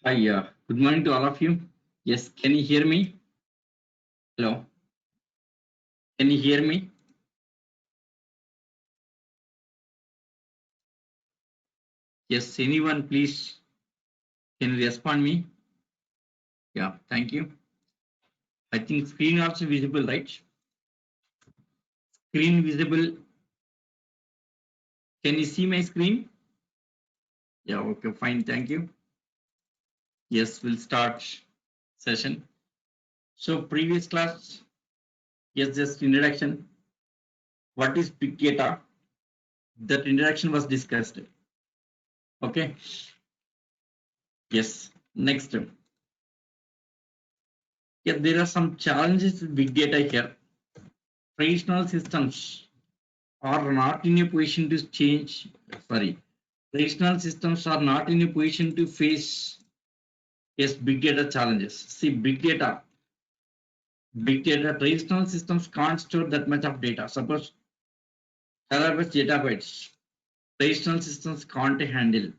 Hi, good morning to all of you. Yes, can you hear me? Hello, can you hear me? Yes, anyone, please, can you respond me? Yeah, thank you. I think screen also visible, right? Screen visible. Can you see my screen? Yeah, okay, fine, thank you. Yes, we'll start session. So previous class, yes, just introduction. What is big data? That introduction was discussed. Okay. Yes. Next. Yeah, there are some challenges with big data here. Traditional systems are not in a position to change. Sorry, traditional systems are not in a position to face yes big data challenges. See, big data. Traditional systems can't store that much of data. Suppose terabytes, gigabytes. Traditional systems can't handle.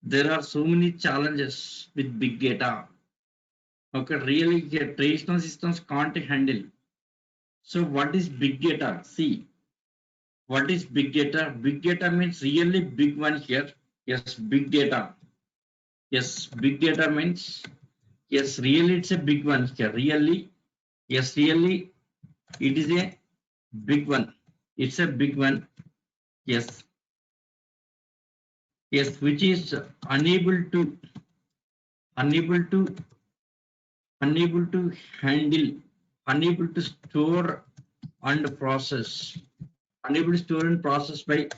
There are so many challenges with big data. Okay, really, here, traditional systems can't handle. So, what is big data? See, what is big data? Big data means really big one here. Yes, big data. Yes, big data means yes, really it's a big one here. Really, yes, really it is a big one. It's a big one. Yes, yes, which is unable to, unable to handle, unable to store and process, unable to store and process by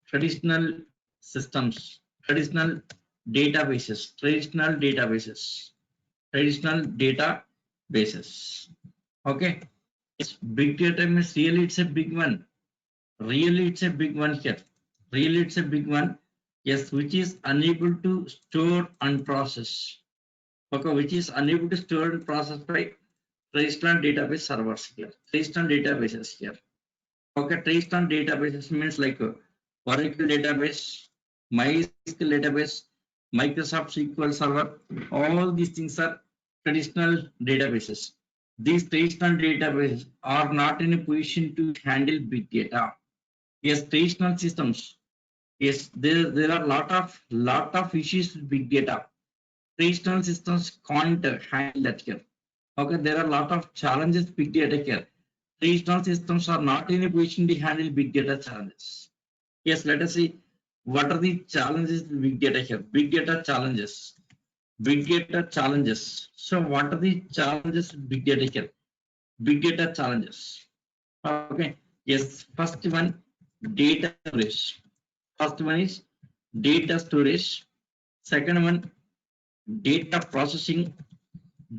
traditional systems, traditional databases, traditional databases. Okay. Yes, big data means really it's a big one. Really it's a big one here. Really it's a big one. Yes, which is unable to store and process. Okay, which is unable to store and process by traditional database servers here. Traditional databases here. Okay, traditional databases means like Oracle database, MySQL database, Microsoft SQL Server. All these things are traditional databases. These traditional databases are not in a position to handle big data. Yes, traditional systems. Yes, there are lot of issues with big data. Traditional systems can't handle that here. Okay, there are a lot of challenges big data here. Traditional systems are not in a position to handle big data challenges. Yes, let us see what are the challenges with big data here. Big data challenges. Big data challenges. So what are the challenges with big data here? Big data challenges. Okay. Yes, first one, data storage. First one is data storage. Second one, data processing.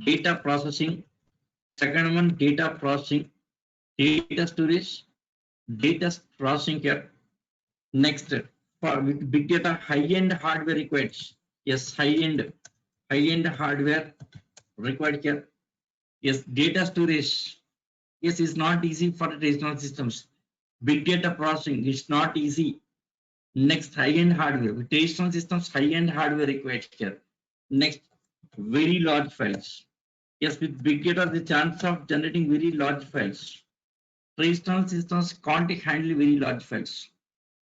Data processing. Second one, data processing. Data storage, data processing here. Next, for with big data, high-end hardware required. Yes, high-end hardware required here. Yes, data storage. Yes, it's not easy for traditional systems. Big data processing is not easy. Next, high-end hardware. With traditional systems, high-end hardware required here. Next, very large files. Yes, with big data, the chance of generating very large files. Traditional systems can't handle very large files.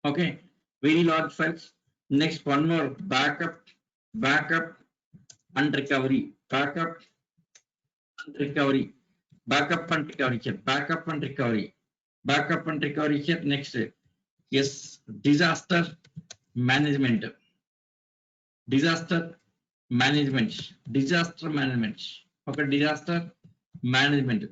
Okay, very large files. Next, one more, backup and recovery. And recovery. Backup and recovery here. Backup and recovery. Backup and recovery here. Next, yes, management. Disaster Disaster management. Okay, disaster management.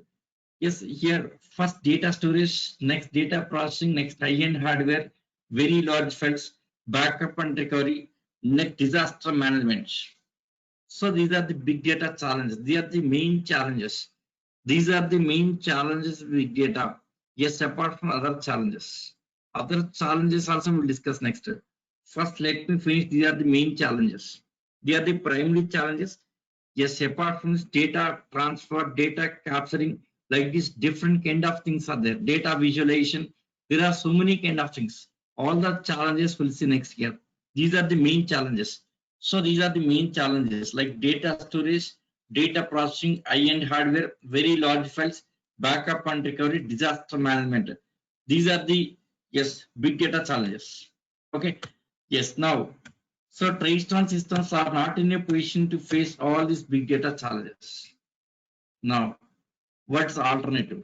Yes, here first data storage, next data processing, next high-end hardware, very large files, backup and recovery, next disaster management. So these are the big data challenges. These are the main challenges. These are the main challenges with big data. Yes, apart from other challenges. Other challenges also we'll discuss next. First, let me finish. These are the main challenges. They are the primary challenges. Yes, apart from this data transfer, data capturing, like this different kind of things are there. Data visualization. There are so many kind of things. All the challenges we'll see next year. These are the main challenges. So these are the main challenges like data storage, data processing, high-end hardware, very large files, backup and recovery, disaster management. These are the yes big data challenges. Okay. Yes. Now, so traditional systems are not in a position to face all these big data challenges. Now, what's the alternative?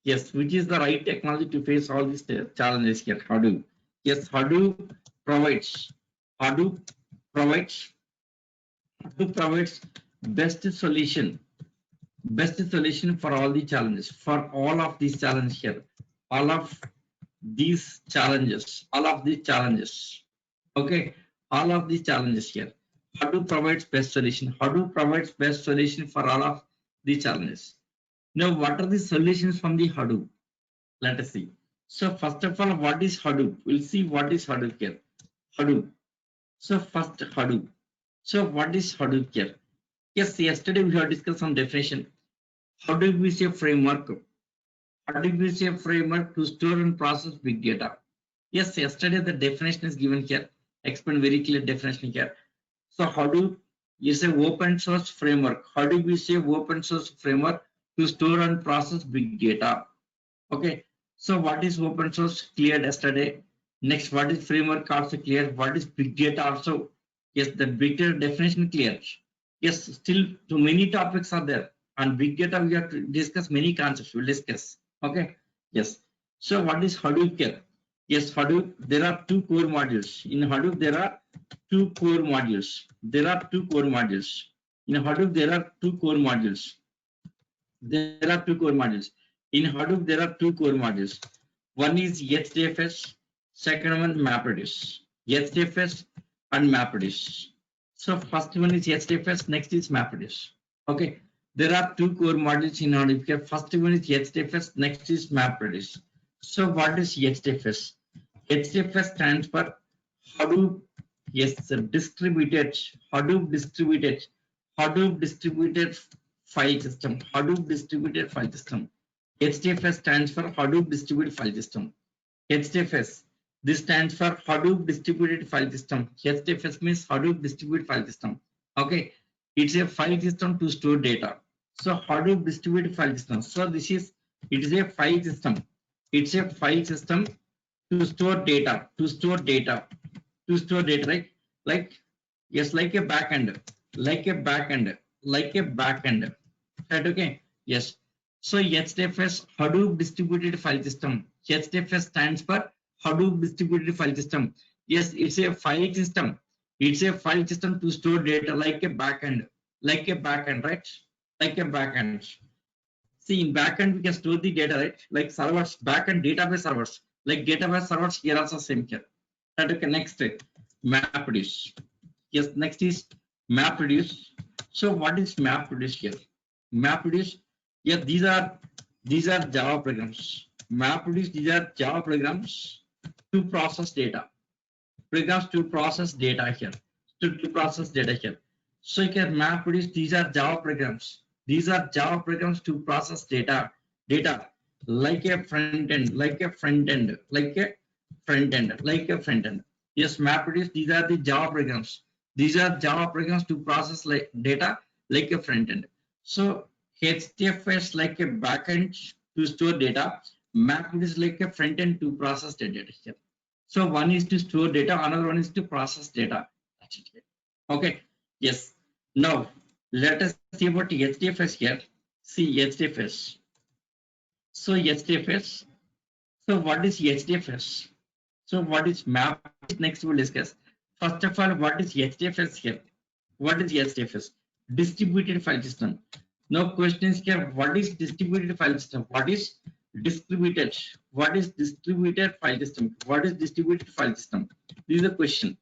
Yes, which is the right technology to face all these challenges here? Hadoop. Yes, provides. Hadoop provides. Hadoop provides best solution for all the challenges, for all of these challenges here, all of all of these challenges. Okay, all of these challenges here. Hadoop provides best solution. Hadoop provides best solution for all of these challenges. Now, what are the solutions from the Hadoop? Let us see. So first of all, what is Hadoop? We'll see what is Hadoop here. Hadoop. So first Hadoop. So what is Hadoop here? Yes, yesterday we have discussed some definition. Hadoop is a framework. Hadoop is a framework to store and process big data. Yes, yesterday the definition is given here. Explain very clear definition here. So Hadoop is an open source framework. Hadoop is a open source framework to store and process big data. Okay. So what is open source cleared yesterday? Next, what is framework also clear? What is big data also? Yes, the big data definition clear. Yes, still too many topics are there. On big data, we have to discuss many concepts. We'll discuss. Okay. Yes. So what is Hadoop here? Yes, Hadoop, there are two core modules. In Hadoop, there are two core modules. There are two core modules. In Hadoop, there are two core modules. There are two core modules. In Hadoop, there are two core modules. One is HDFS, second one MapReduce. HDFS and MapReduce. So first one is HDFS, next is MapReduce. Okay. There are two core modules in Hadoop. First one is HDFS, next is MapReduce. So what is HDFS? HDFS stands for Hadoop, yes, distributed, Hadoop distributed file system. Hadoop distributed file system. HDFS stands for Hadoop distributed file system. HDFS. This stands for Hadoop distributed file system. HDFS means Hadoop distributed file system. Okay. It's a file system to store data. So Hadoop distributed file system. So it is a file system. It's a file system to store data, right? Yes, like a backend. Right, okay. Yes. So HDFS, Hadoop distributed file system. HDFS stands for Hadoop distributed file system. Yes, it's a file system. It's a file system to store data like a backend, right? Like a backend. See, in backend we can store the data, right? Like servers, backend database servers, like database servers here also same here. Right, okay. Next, MapReduce. Yes, next is MapReduce. So what is MapReduce here? MapReduce, yeah, these are Java programs. MapReduce, these are Java programs to process data. Programs to process data here. To process data here. So you can MapReduce, these are Java programs. These are Java programs to process data. Like a front end. Yes, MapReduce, these are the Java programs. These are Java programs to process data like a front end. So HDFS like a backend to store data. MapReduce is like a front end to process the data here. So one is to store data, another one is to process data. That's it. Okay. Yes. Now let us see about HDFS here. See HDFS. So HDFS. So what is HDFS? So what is map? Next we'll discuss. First of all, what is HDFS here? What is HDFS? Distributed file system. Now question is here, what is distributed file system? What is distributed? What is distributed file system? What is distributed file system? This is the question.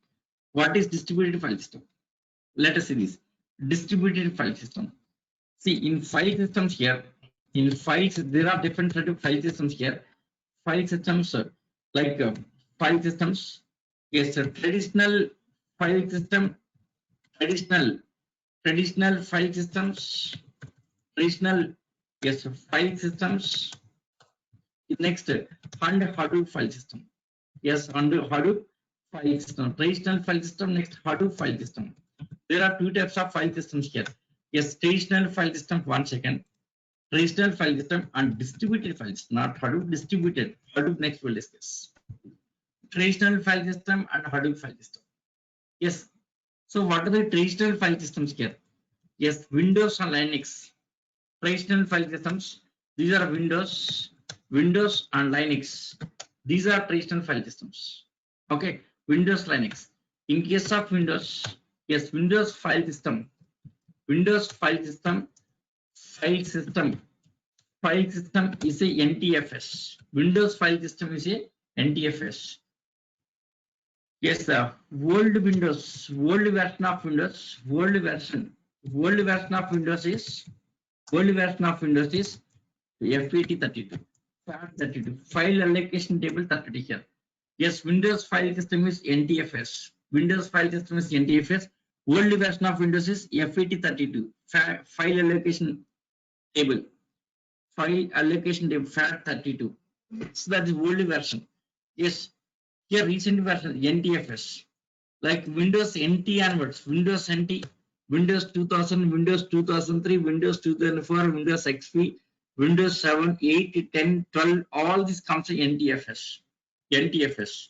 What is distributed file system? Let us see this. Distributed file system. See, in file systems here, in files, there are different type of file systems here. File systems like file systems. Yes, a traditional file system, traditional file systems, traditional, yes, file systems. Next, and Hadoop file system. Yes, under Hadoop file system. Traditional file system, next Hadoop file system. There are two types of file systems here. Yes, traditional file system, 1 second. Traditional file system and distributed file system, not Hadoop, distributed. Hadoop next we'll discuss. Traditional file system and Hadoop file system. Yes. So what are the traditional file systems here? Yes, Windows and Linux. Traditional file systems. These are Windows and Linux. These are traditional file systems. Okay, Windows, Linux. In case of Windows, yes, Windows file system. Windows file system is a NTFS. Windows file system is a NTFS. Yes, the old version of Windows is FAT32, FAT32, file allocation table 32 here. Yes, Windows file system is NTFS. Windows file system is NTFS. Old version of Windows is FAT32, file allocation table. File allocation table FAT32. So that is old version. Yes, here recent version NTFS. Like Windows NT onwards, Windows NT, Windows 2000, Windows 2003, Windows 2004, Windows XP, Windows 7, 8, 10, 12, all this comes to NTFS. NTFS.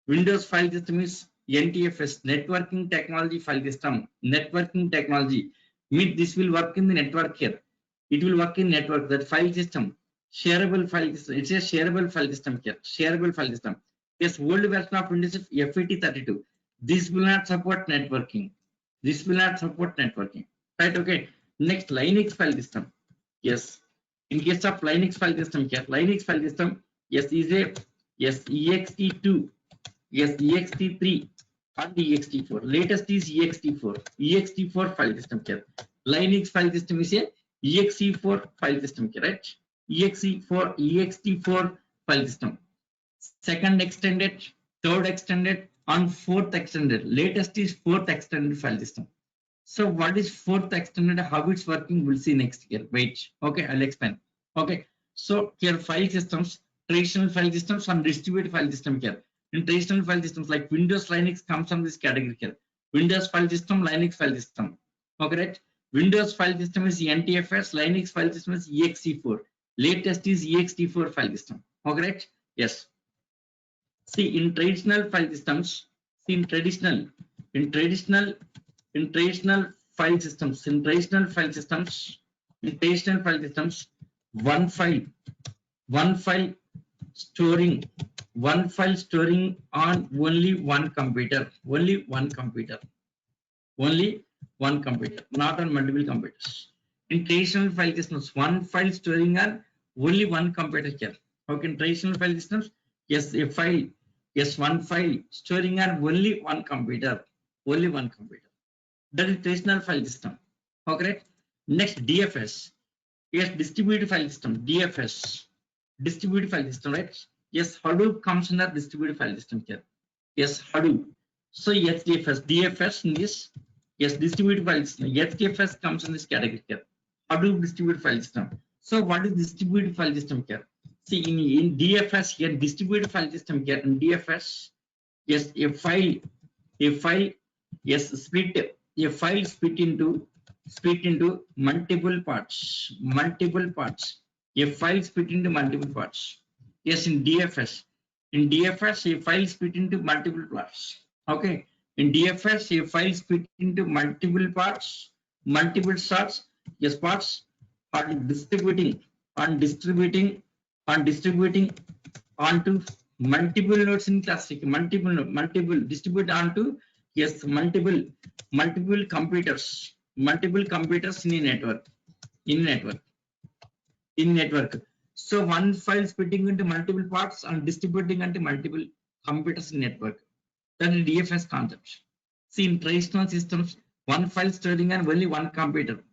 Windows file system is NTFS, networking technology file system. Networking technology means this will work in the network here. It will work in network, that file system. Shareable file system. It's a shareable file system here. Shareable file system. Yes, old version of Windows is FAT32. This will not support networking. This will not support networking. Right? Okay. Next, Linux file system. Yes. In case of Linux file system here, Linux file system, yes, is a ext2, yes, ext3 and ext4. Latest is ext4. ext4 file system here. Linux file system is a exe4 file system here, right? ext4 file system. Second extended, third extended, and fourth extended. Latest is fourth extended file system. So what is fourth extended? How it's working? We'll see next year. Wait. Okay, I'll explain. Okay. So here file systems, traditional file systems, and distributed file system here. In traditional file systems like Windows, Linux comes from this category here. Windows file system, Linux file system. Okay, right? Windows file system is NTFS, Linux file system is exe4. Latest is ext4 file system. Okay, right? Yes. See, in traditional file systems, in traditional file systems, one file storing on only one computer, not on multiple computers. In traditional file systems, one file storing on only one computer here. Okay, in traditional file systems, yes, one file storing on only one computer. That is traditional file system. Okay, next DFS. Yes, distributed file system. DFS, distributed file system, right? Yes, Hadoop comes in the distributed file system here. Yes, Hadoop. So yes, DFS in this. Yes, distributed file system. HDFS comes in this category here. Hadoop distributed file system. So what is distributed file system here? See, in DFS here, distributed file system here in DFS, yes, a file, yes, split into multiple parts. A file split into multiple parts. Yes, in DFS, a file split into multiple parts. Okay, in DFS, a file split into multiple parts, yes, parts, and distributing onto multiple nodes in classic, multiple distribute onto, yes, multiple computers in a network. So one file splitting into multiple parts and distributing into multiple computers in network. That is DFS concept. See, in traditional systems, one file storing on only one computer.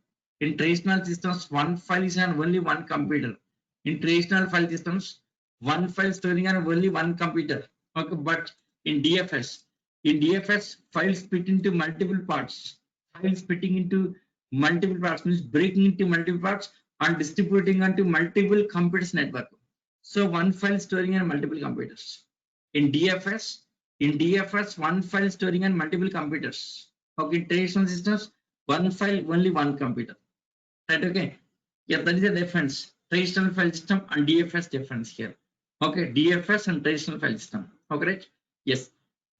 In traditional systems, one file is on only one computer. In traditional file systems, one file storing on only one computer. Okay, but in DFS, files split into multiple parts. Files splitting into multiple parts means breaking into multiple parts and distributing onto multiple computers network. So one file storing on multiple computers. In DFS, In DFS, one file storing on multiple computers. Okay, in traditional systems, one file, only one computer. Right, okay. Yeah, that is the difference. Traditional file system and DFS difference here. Okay, DFS and traditional file system. Okay, right? Yes.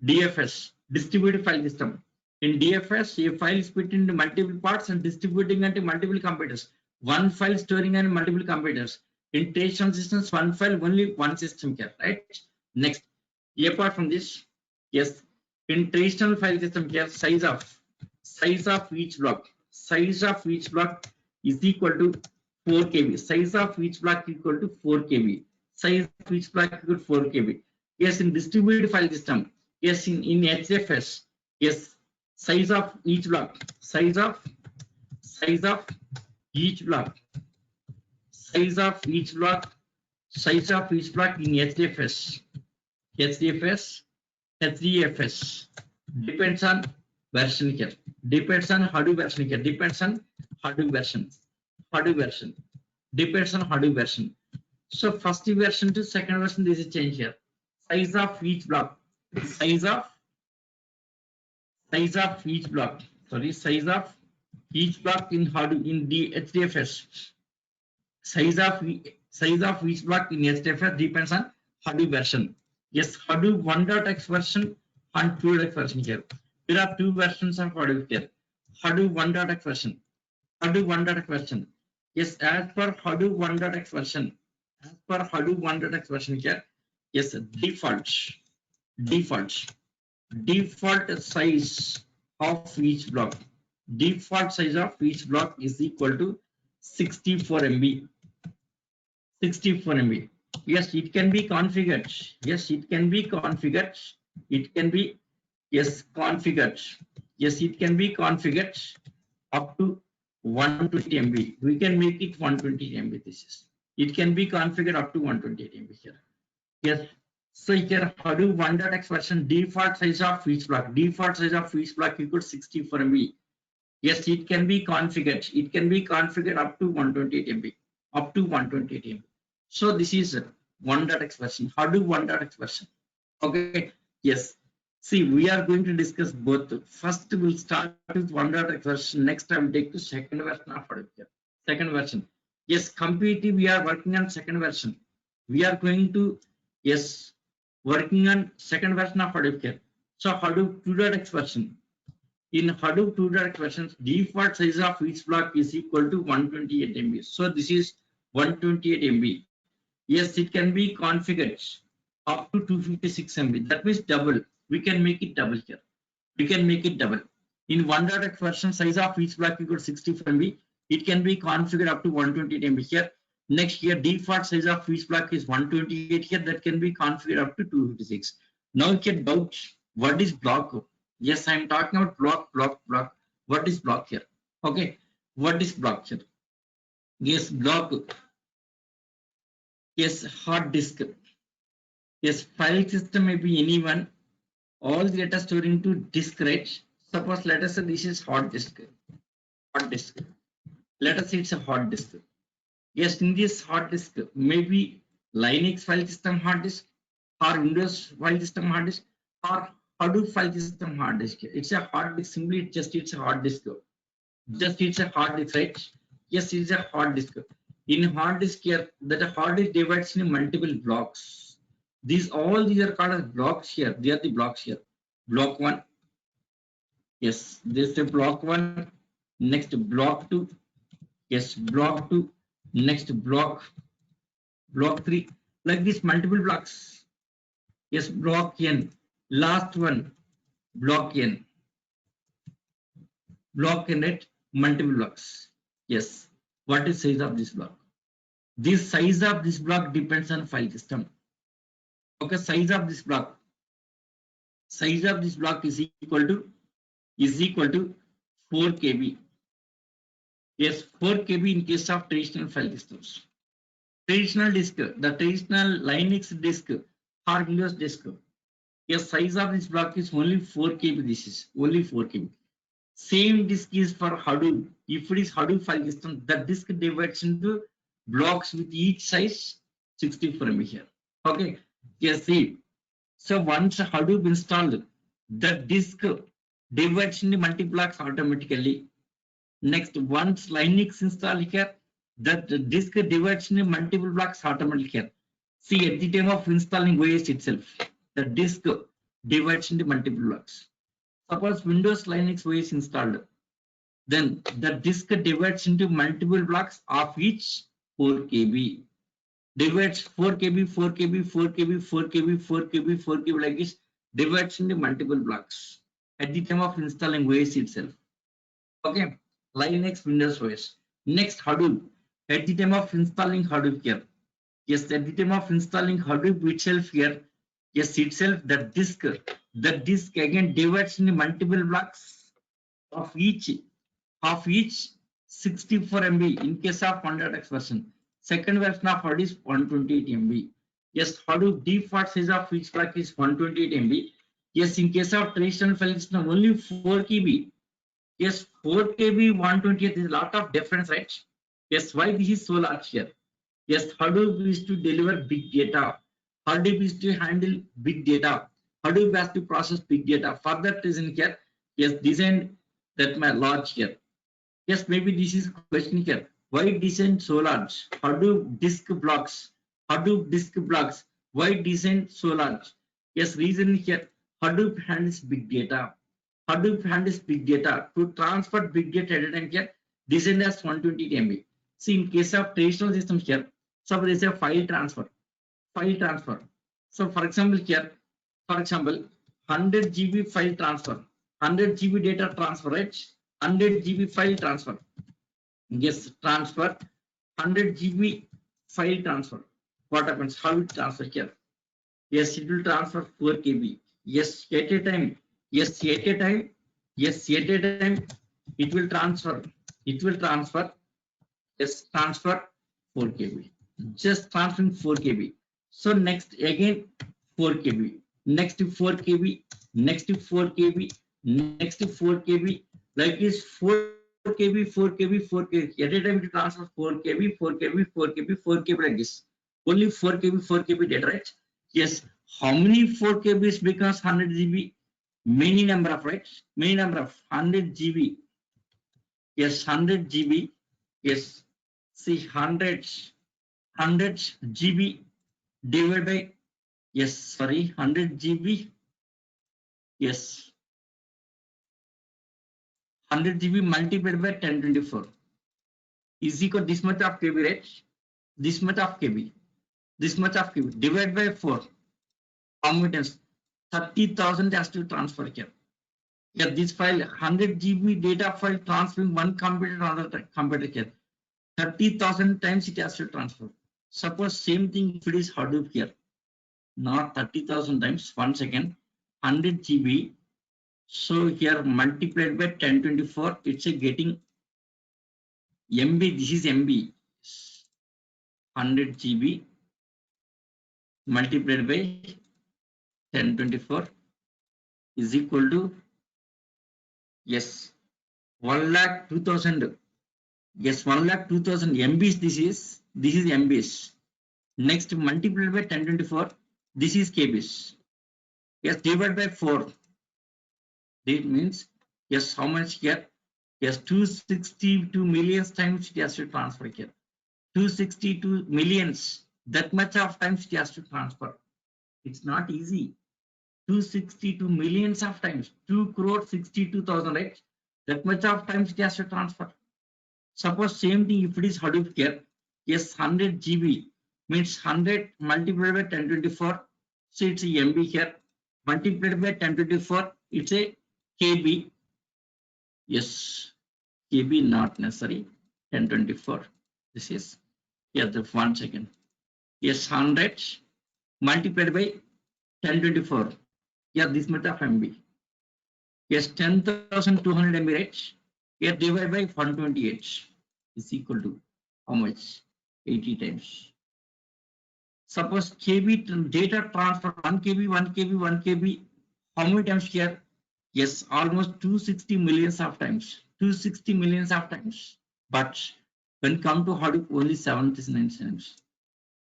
DFS, distributed file system. In DFS, a file is split into multiple parts and distributing into multiple computers. One file storing on multiple computers. In traditional systems, one file, only one system here, right? Next, apart from this, yes, in traditional file system here, size of each block is equal to 4 KB. Size of each block equal to 4 KB. Size of each block equal to 4 KB. Yes, in distributed file system, yes, in HFS, yes, size of each block, size of each block, size of each block, size of each block in HDFS, HDFS depends on version here, depends on Hadoop version here, depends on Hadoop version, depends on Hadoop version. So first version to second version, this is change here. Size of each block, size of each block, sorry, size of each block in Hadoop in the HDFS. Size of each block in HDFS depends on Hadoop version. Yes, Hadoop 1.x version and 2.x version here. There are two versions of Hadoop here. Hadoop 1.x version, Hadoop 1.x version. Yes, as per Hadoop 1.x version, here, yes, default size of each block, is equal to 64 MB. 64 MB. Yes, it can be configured. Yes, it can be configured. It can be, yes, configured. Yes, it can be configured up to 120 MB. We can make it 120 MB. This is. It can be configured up to 128 MB here. Yes. So here Hadoop 1.x version default size of each block. Equals 64 MB. Yes, it can be configured. It can be configured up to 128 MB. Up to 128 MB. So this is 1.x version, Hadoop 1.x version. Okay. Yes. See, we are going to discuss both. First, we'll start with 1.x version. Next, I will take to second version of Hadoop. Second version. Yes, completely we are working on second version. We are going to, yes, working on second version of Hadoop here. So Hadoop 2.x version. In Hadoop 2.x version, default size of each block is equal to 128 MB. So this is 128 MB. Yes, it can be configured up to 256 MB. That means double. We can make it double here. We can make it double. In 1.x version, size of each block equal to 64 MB. It can be configured up to 128 MB here. Next here, default size of each block is 128 here. That can be configured up to 256. Now you can doubt what is block. Yes, I am talking about block. What is block here? Okay, what is block here? Yes, block. Yes, hard disk. Yes, file system may be anyone. All the data stored into disk, right? Suppose let us say this is hard disk. Let us say it's a hard disk. Yes, in this hard disk, maybe Linux file system hard disk, or Windows file system hard disk, or Hadoop file system hard disk. It's a hard disk. Simply, it's a hard disk. It's a hard disk, right? Yes, it's a hard disk. In hard disk here, that a hard disk divides in multiple blocks. All these are called as blocks here. They are the blocks here. Block 1. Yes, this is a block 1. Next block 2. Yes, block 2. Next block 3. Like this, multiple blocks. Yes, block N. Last one, block N. Block N, right? Multiple blocks. Yes. What is size of this block? This size of this block depends on file system. Okay, size of this block is equal to 4 KB. Yes, 4 KB in case of traditional file systems. Traditional disk, the traditional Linux disk or Windows disk. Yes, size of this block is only 4 KB. This is only 4 KB. Same disk is for Hadoop. If it is Hadoop file system, the disk divides into blocks with each size 64 MB here. Okay. Yes, see. So once Hadoop installed, the disk divides into multi-blocks automatically. Next, once Linux installed here, that the disk divides into multiple blocks automatically here. See, at the time of installing OS itself, the disk divides into multiple blocks. Suppose Windows Linux OS installed, then the disk divides into multiple blocks of each 4 KB. Divides 4 KB, 4 KB, 4 KB, 4 KB, 4 KB, 4 KB like this, divides into multiple blocks at the time of installing OS itself. Okay, Linux, Windows OS. Next, Hadoop. At the time of installing Hadoop here. Yes, at the time of installing Hadoop itself here, yes, itself, the disk again divides into multiple blocks of each 64 MB in case of 100x version. Second version of Hadoop is 128 MB. Yes, Hadoop default size of each block is 128 MB. Yes, in case of traditional file system, only 4 KB. Yes, 4 KB, 128 is a lot of difference, right? Yes, why this is so large here? Yes, Hadoop is to deliver big data. Hadoop is to handle big data. Hadoop has to process big data. For that reason here, yes, design that my large here. Yes, maybe this is question here. Why design so large? Hadoop disk blocks. Hadoop disk blocks. Why design so large? Yes, reason here. Hadoop handles big data. Hadoop handles big data. To transfer big data at a time here, designed as 120 MB. See, in case of traditional systems here, suppose there is a file transfer. File transfer. So, for example, here, for example, 100 GB file transfer, 100 GB data transfer, right? 100 GB file transfer. Yes, transfer 100 GB file transfer. What happens? How it transfer here? Yes, it will transfer 4 KB. Yes, at a time. Yes, at a time. Yes, at a time. It will transfer. It will transfer. Yes, transfer 4 KB. Just transferring 4 KB. So next again 4 KB. Next 4 KB. Next 4 KB. Next 4 KB. Like this 4 KB, 4 KB, 4 KB. At a time it transfers 4 KB, 4 KB, 4 KB, 4 KB like this. Only 4 KB, 4 KB data, right? Yes. How many 4 KBs becomes 100 GB? Many number of, right? Many number of 100 GB. Yes, 100 GB. Yes. See, 100 GB divided by, yes, sorry, 100 GB. Yes. 100 GB multiplied by 1024 is equal to this much of KB, right? This much of KB. This much of KB divided by 4. How many times? 30,000 has to transfer here. Yeah, this file 100 GB data file transferring one computer to another computer here. 30,000 times it has to transfer. Suppose same thing if it is Hadoop here. Not 30,000 times. Once again, 100 GB. So here multiplied by 1024, it's a getting MB. This is MB. 100 GB multiplied by 1024 is equal to, yes, 1,02,000. Yes, 1,02,000 MBs. This is MBs. Next, multiplied by 1024. This is KBs. Yes, divided by 4. That means, yes, how much here? Yes, 262 millions times it has to transfer here. 262 millions. That much of times it has to transfer. It's not easy. 262 millions of times. 2,62,000, right? That much of times it has to transfer. Suppose same thing if it is Hadoop here. Yes, 100 GB means 100 multiplied by 1024. So it's a MB here. Multiplied by 1024, it's a KB. Yes, KB not necessary. 1024. This is, yes, the 1 second. Yes, 100 multiplied by 1024. Yeah, this much of MB. Yes, 10,200 MB, right? Yeah, divided by 128 is equal to how much? 80 times. Suppose KB data transfer 1 KB, 1 KB, 1 KB. How many times here? Yes, almost 260 millions of times. 260 millions of times. But when come to Hadoop, only 79 times.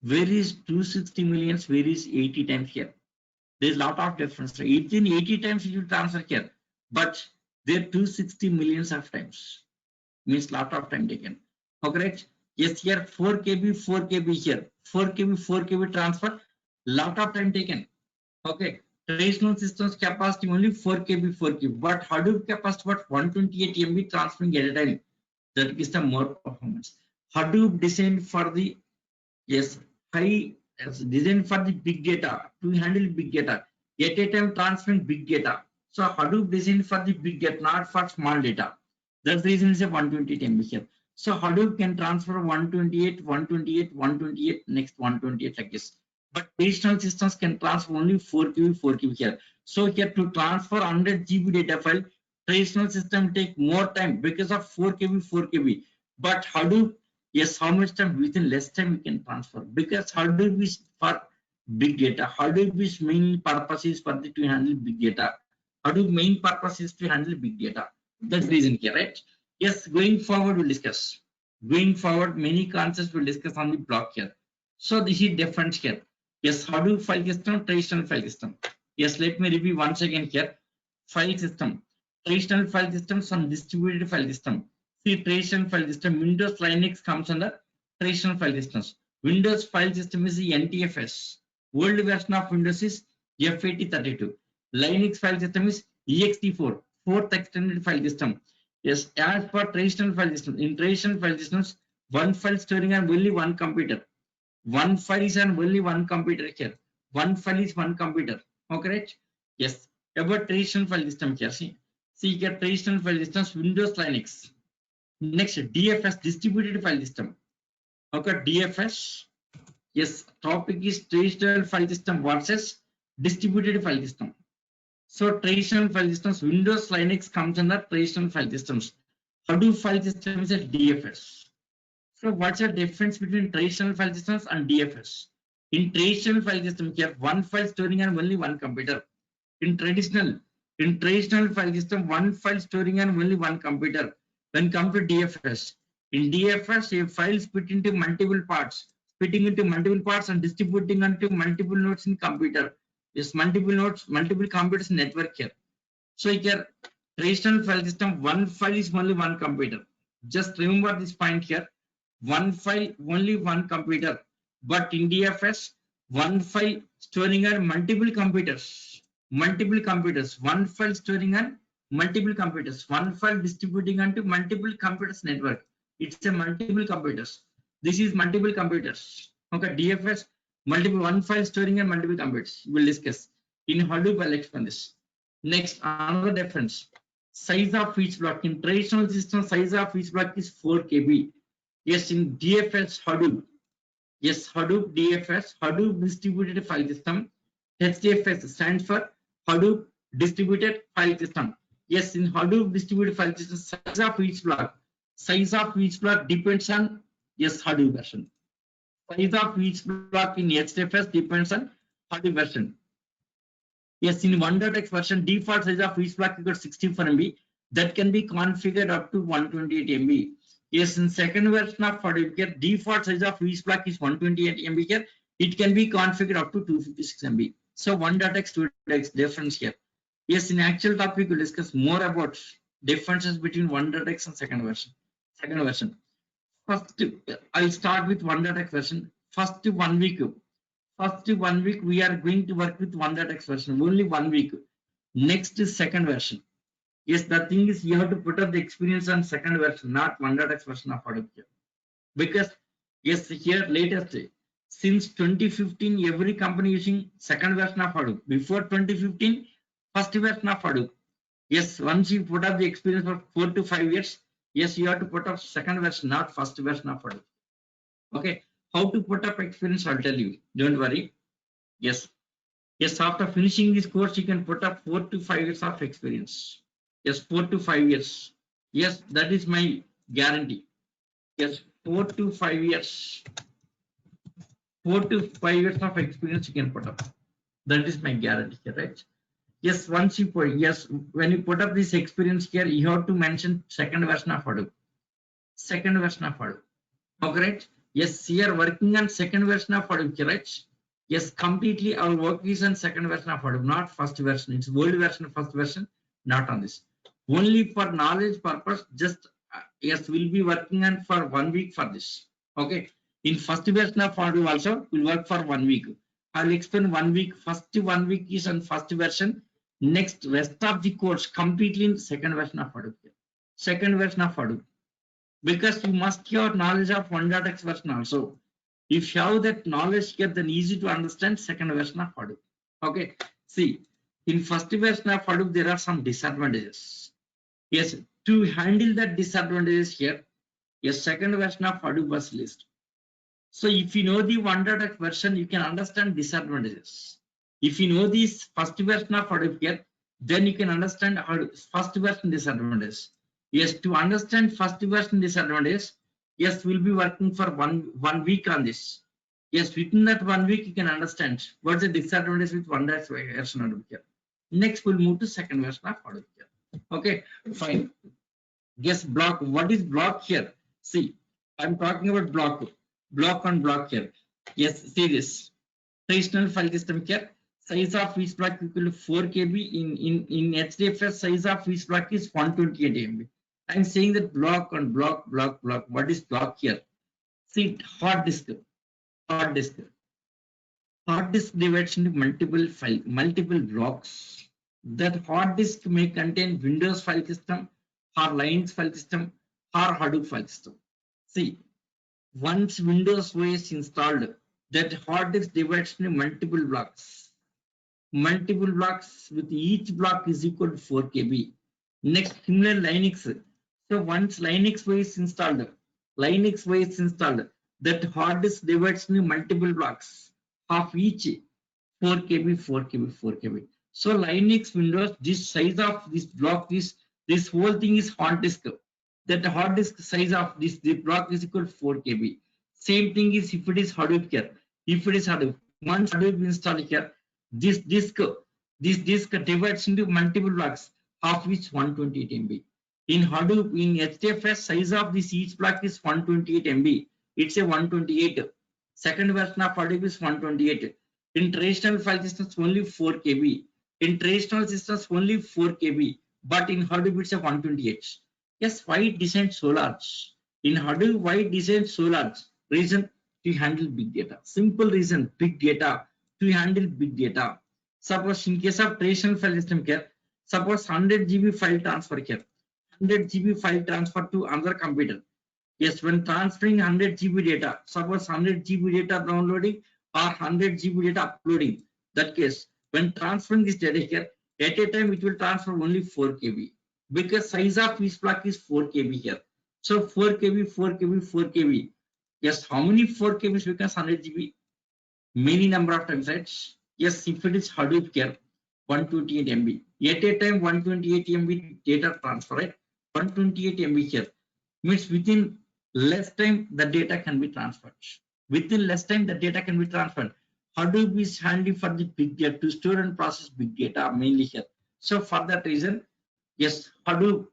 Where is 260 millions? Where is 80 times here? There's a lot of difference. 80 times you transfer here, but there 260 millions of times. Means lot of time taken. Okay, yes, here 4 KB, 4 KB here, 4 KB, 4 KB transfer, lot of time taken. Okay, traditional systems capacity only 4 KB, 4 KB, but Hadoop capacity what 128 MB transferring at a time. That gives the more performance. Hadoop designed for the yes high designed for the big data to handle big data at a time transferring big data. So Hadoop designed for the big data, not for small data. That's the reason it's a 128 MB here. So Hadoop can transfer 128, 128, 128, next 128 like this. But traditional systems can transfer only 4 KB, 4 KB here. So here to transfer 100 GB data file, traditional system take more time because of 4 KB, 4 KB. But Hadoop, yes, how much time? Within less time we can transfer because Hadoop is for big data. Hadoop is main purpose is for the to handle big data. Hadoop main purpose is to handle big data. That's the reason here, right? Yes, going forward we'll discuss. Going forward, many concepts we'll discuss on the block here. So this is different here. Yes, Hadoop file system, traditional file system. Yes, let me review once again here. File system, traditional file system, some distributed file system. See, traditional file system, Windows Linux comes under traditional file systems. Windows file system is the NTFS. Old version of Windows is F8032. Linux file system is ext4, fourth extended file system. Yes, as per traditional file system, in traditional file systems, one file storing on only one computer. One file is on only one computer here. One file is one computer. Okay, right? Yes. About traditional file system here. See here traditional file systems, Windows Linux. Next, DFS, distributed file system. Okay, DFS. Yes, topic is traditional file system versus distributed file system. So traditional file systems, Windows Linux comes under traditional file systems. Hadoop file system is a DFS. So what's the difference between traditional file systems and DFS? In traditional file system, you have one file storing on only one computer. In traditional file system, one file storing on only one computer. When come to DFS, in DFS, a file split into multiple parts, splitting into multiple parts and distributing into multiple nodes in computer. Yes, multiple nodes, multiple computers network here. So here, traditional file system, one file is only one computer. Just remember this point here. One file, only one computer. But in DFS, one file storing on multiple computers. Multiple computers. One file storing on multiple computers. One file distributing onto multiple computers network. It's a multiple computers. This is multiple computers. Okay, DFS, multiple one file storing on multiple computers. We'll discuss. In Hadoop, I'll explain this. Next, another difference. Size of each block. In traditional system, size of each block is 4 KB. Yes, in DFS Hadoop. Yes, Hadoop DFS, Hadoop distributed file system. HDFS stands for Hadoop distributed file system. Yes, in Hadoop distributed file system, size of each block depends on yes Hadoop version. Size of each block in HDFS depends on Hadoop version. Yes, in 1.x version, default size of each block is 64 MB. That can be configured up to 128 MB. Yes, in second version of Hadoop here, default size of each block is 128 MB here. It can be configured up to 256 MB. So 1.x, 2.x difference here. Yes, in actual topic we'll discuss more about differences between 1.x and second version. First, I'll start with 1.x version. First 1 week we are going to work with 1.x version. Only 1 week. Next is second version. Yes, the thing is you have to put up the experience on second version, not 1.x version of Hadoop here. Because yes, here latest since 2015, every company using second version of Hadoop. Before 2015, first version of Hadoop. Yes, once you put up the experience for 4 to 5 years, yes, you have to put up second version, not first version of Hadoop. Okay, how to put up experience, I'll tell you. Don't worry. Yes, after finishing this course, you can put up 4 to 5 years of experience. Yes, 4 to 5 years. Yes, that is my guarantee. Yes, 4 to 5 years. 4 to 5 years of experience you can put up. That is my guarantee, right? Yes, once you put, yes, when you put up this experience here, you have to mention second version of Hadoop. Second version of Hadoop. Okay, right? Yes, you are working on second version of Hadoop, right? Yes, completely our work is on second version of Hadoop, not first version. It's old version, first version, not on this. Only for knowledge purpose, just yes, we'll be working on for 1 week for this. Okay. In first version of Hadoop also, we'll work for 1 week. I'll explain 1 week. First 1 week is on first version. Next, rest of the course completely in second version of Hadoop. Second version of Hadoop. Because you must have knowledge of 1.x version also. If you have that knowledge here, then easy to understand second version of Hadoop. Okay. See, in first version of Hadoop, there are some disadvantages. Yes, to handle that disadvantages here, yes, second version of Hadoop was released. So if you know the 1.x version, you can understand disadvantages. If you know this first version of Hadoop here, then you can understand first version disadvantages. Yes, to understand first version disadvantages, yes, we'll be working for one week on this. Yes, within that 1 week, you can understand what's the disadvantage with 1.x version Hadoop here. Next, we'll move to second version of Hadoop here. Okay, fine. Yes, block. What is block here? See, I'm talking about block. Block on block here. Yes, see this. Traditional file system here. Size of each block equal to 4 KB. In HDFS, size of each block is 128 MB. I'm saying that block on block. What is block here? See, hard disk. Hard disk. Hard disk divides into multiple blocks. That hard disk may contain Windows file system, or Linux file system, or Hadoop file system. See, once Windows OS installed, that hard disk divides into multiple blocks. Multiple blocks with each block is equal to 4 KB. Next, similar Linux. So once Linux OS installed, that hard disk divides into multiple blocks of each 4 KB, 4 KB, 4 KB. So Linux, Windows, this size of this block, this whole thing is hard disk. That hard disk size of this block is equal to 4 KB. Same thing is if it is Hadoop here. If it is Hadoop, once Hadoop installed here, this disk divides into multiple blocks of which 128 MB. In Hadoop, in HDFS, size of this each block is 128 MB. It's a 128. Second version of Hadoop is 128. In traditional file systems, only 4 KB. In traditional systems, only 4 KB. But in Hadoop, it's a 128. Yes, why it designed so large? In Hadoop, why it designed so large? Reason to handle big data. Simple reason, big data. To handle big data. Suppose in case of traditional file system here, suppose 100 GB file transfer here. 100 GB file transfer to another computer. Yes, when transferring 100 GB data, suppose 100 GB data downloading or 100 GB data uploading. That case, when transferring this data here, at a time it will transfer only 4 KB because size of each block is 4 KB here. So 4 KB, 4 KB, 4 KB. Yes, how many 4 KBs becomes 100 GB? Many number of times, right? Yes, if it is Hadoop here, 128 MB. At a time 128 MB data transfer, right? 128 MB here means within less time the data can be transferred. Within less time the data can be transferred. Hadoop is handy for the big data to store and process big data mainly here. So for that reason, yes, Hadoop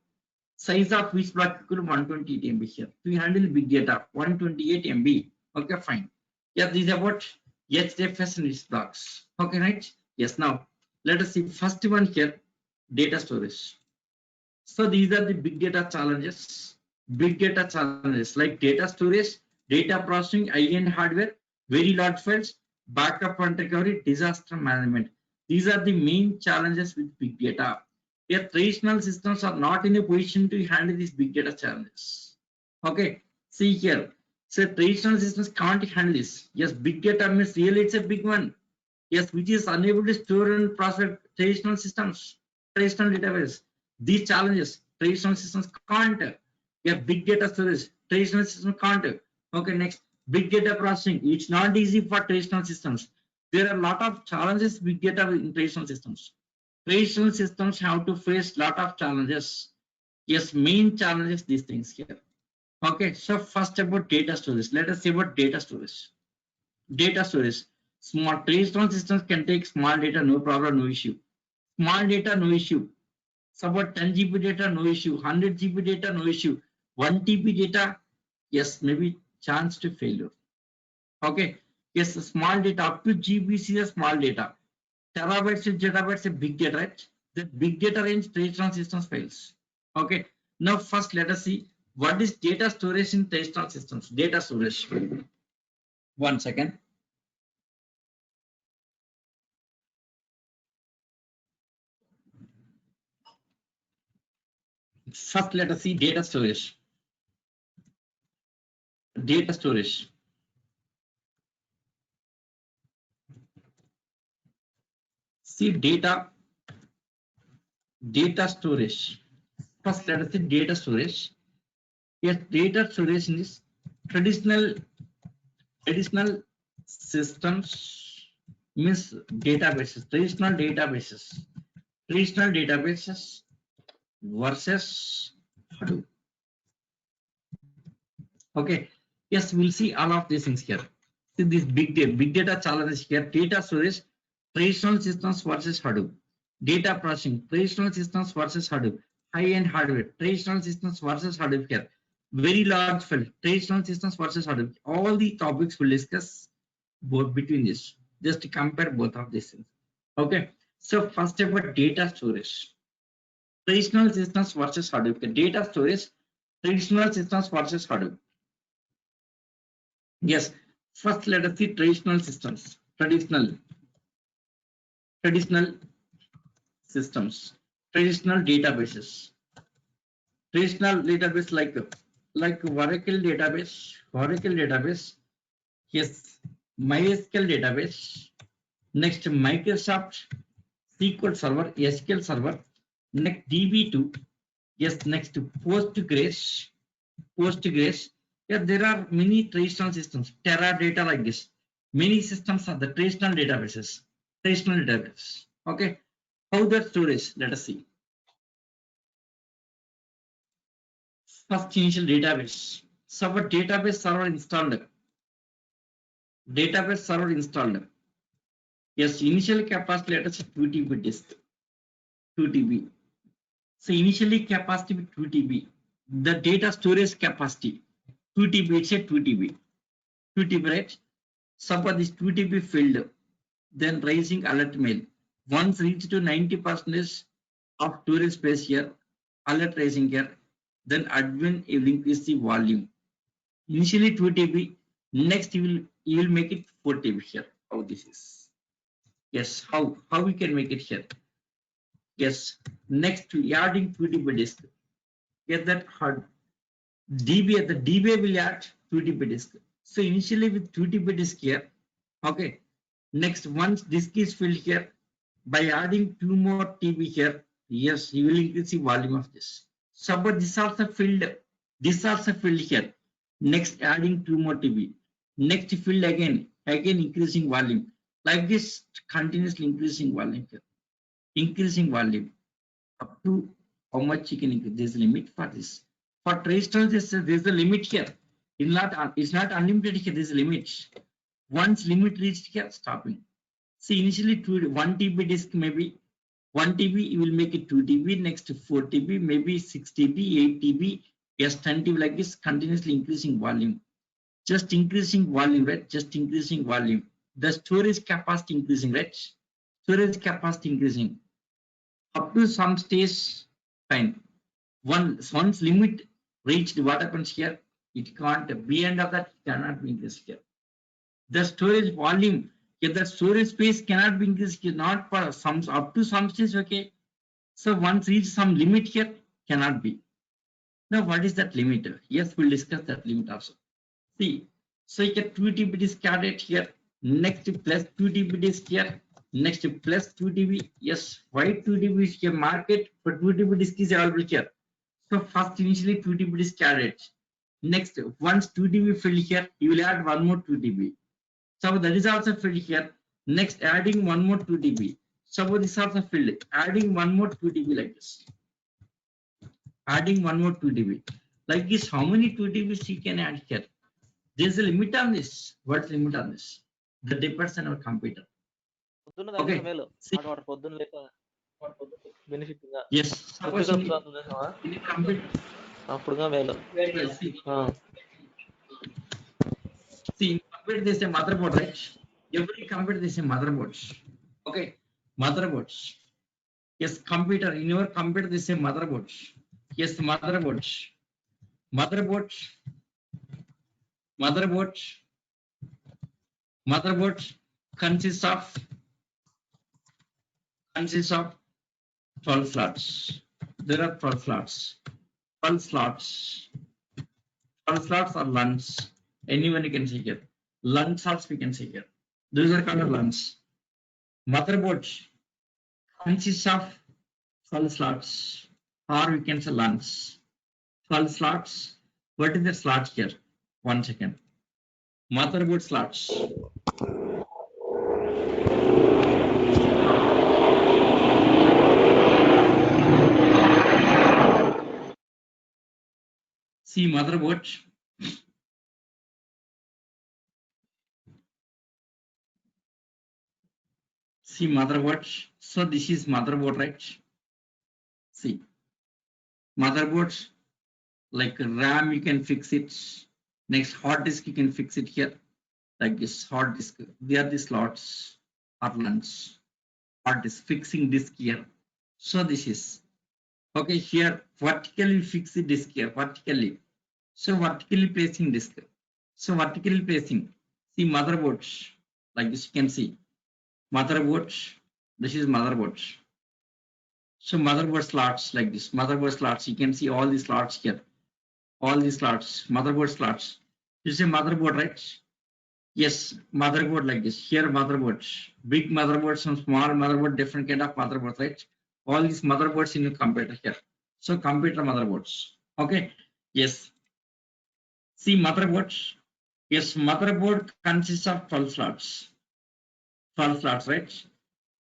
size of each block equal to 128 MB here. To handle big data, 128 MB. Okay, fine. Yeah, these are what HDFS and its blocks. Okay, right? Yes, now let us see first one here, data storage. So these are the big data challenges. Big data challenges like data storage, data processing, high-end hardware, very large files, backup and recovery, disaster management. These are the main challenges with big data. Yet traditional systems are not in a position to handle these big data challenges. Okay, see here. So traditional systems can't handle this. Yes, big data means really it's a big one. Yes, which is unable to store and process traditional systems, traditional database. These challenges, traditional systems can't. Yeah, big data storage, traditional systems can't. Okay, next, big data processing. It's not easy for traditional systems. There are a lot of challenges big data in traditional systems. Traditional systems have to face a lot of challenges. Yes, main challenges, these things here. Okay, so first about data storage. Let us see about data storage. Data storage. Small traditional systems can take small data, no problem, no issue. Small data, no issue. Support 10 GB data, no issue. 100 GB data, no issue. 1 TB data, yes, maybe chance to failure. Okay, Yes, small data up to GBC is small data. Terabytes to zettabytes is big data, right? The big data range traditional systems fails. Okay. Now first let us see what is data storage in traditional systems. Data storage. 1 second. First let us see data storage. Data storage. See data storage. First let us see data storage. Yes, data storage is traditional systems means databases, traditional databases versus Hadoop. Okay, yes, we'll see all of these things here. See this big data challenges here. Data storage, traditional systems versus Hadoop. Data processing, traditional systems versus Hadoop. High-end hardware, traditional systems versus Hadoop here. Very large field, traditional systems versus Hadoop. All the topics we'll discuss both between this. Just to compare both of these things. Okay. So first about data storage. Traditional systems versus Hadoop. Data storage, traditional systems versus Hadoop. Yes. First, let us see traditional systems. Traditional systems. Traditional databases. Traditional database like Oracle database. Yes. MySQL database. Next, Microsoft SQL Server, SQL Server. Next, DB2. Yes. Next, Postgres. Yeah, there are many traditional systems, Teradata like this. Many systems are the traditional databases. Okay. How that storage? Let us see. First initial database. So our database server installed. Yes, initial capacity, let us say 2 TB disk. 2 TB. So initially capacity with 2 TB. The data storage capacity 2 TB. It's a 2 TB. 2 TB, right? Suppose this 2 TB filled, then raising alert mail. Once reached to 90% of storage space here, alert raising here, then admin will increase the volume. Initially 2 TB, next you will make it 4 TB here. How this is? Yes, how we can make it here? Yes, next to adding 2 TB disk. Get that hard DB, the DB will add 2 TB disk. So initially with 2 TB disk here, okay. Next, once disk is filled here, by adding 2 more TB here, yes, you will increase the volume of this. Suppose this also filled here. Next, adding 2 more TB. Next, filled again increasing volume. Like this, continuously increasing volume here. Increasing volume up to how much you can increase. There's a limit for this. For traditional, there's a limit here. It's not unlimited here. There's a limit. Once limit reached here, stopping. See, initially 1 TB disk maybe 1 TB, you will make it 2 TB, next 4 TB, maybe 6 TB, 8 TB, yes, 10 TB, like this, continuously increasing volume. Just increasing volume, right? Just increasing volume. The storage capacity increasing, right? Storage capacity increasing. Up to some stage, fine. Once limit reached, what happens here? It can't, beyond of that, it cannot be increased here. The storage volume, if the storage space cannot be increased, not for some up to some stage, okay. So once reach some limit here, cannot be. Now what is that limit? Yes, we'll discuss that limit also. See, so you get 2 TB disk added here, next plus 2 TB disk here, next plus 2 TB. Yes, why 2 TB is here? Market for 2 TB disk is available here. So first initially 2 TB disk added. Next, once 2 TB filled here, you will add one more 2 TB. So that is also filled here. Next, adding one more 2 TB. So this is also filled. Adding one more 2 TB like this. Adding one more 2 TB. Like this, how many 2 TBs you can add here? There is a limit on this. What's the limit on this? That depends on our computer. Okay. Yes. Suppose in computer. See, computer is a motherboard, right? Every computer is a motherboard. Okay, motherboards. Yes, computer in your computer is a motherboard. Yes, motherboard. Motherboard. Motherboard. Motherboard consists of 12 slots. There are 12 slots. 12 slots. 12 slots are LUNs. Anyone you can see here. LUN slots we can see here. These are called LUNs. Motherboard consists of 12 slots, or we can say LUNs. 12 slots. What is the slots here? 1 second. Motherboard slots. See motherboard. See motherboard. So this is motherboard, right? See motherboards like RAM you can fix it. Next hard disk you can fix it here. Like this hard disk. They are the slots or LUNs. Hard disk fixing disk here. So this is okay here. Vertically fix the disk here. Vertically. So vertically placing disk. So vertically placing. See motherboards like this you can see. Motherboards. This is motherboard. So motherboard slots like this. Motherboard slots. You can see all the slots here. All the slots. Motherboard slots. This is a motherboard, right? Yes, motherboard like this. Here motherboards. Big motherboards, some small motherboard, different kind of motherboards, right? All these motherboards in your computer here. So computer motherboards. Okay. Yes. See motherboards. Yes, motherboard consists of 12 slots. 12 slots, right?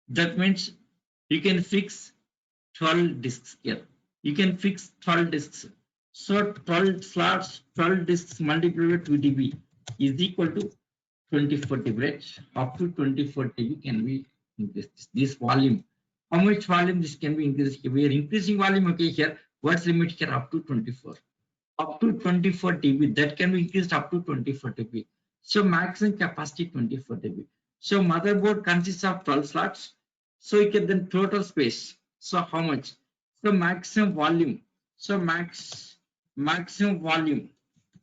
That means you can fix 12 disks here. You can fix 12 disks. So 12 slots, 12 disks multiplied by 2 TB is equal to 24 TB, right? Up to 24 TB can be increased. This volume. How much volume this can be increased? We are increasing volume, okay, here. What's limit here? Up to 24. Up to 24 TB. That can be increased up to 24 TB. So maximum capacity 24 TB. So motherboard consists of 12 slots. So you get the total space. So how much? So maximum volume. So maximum volume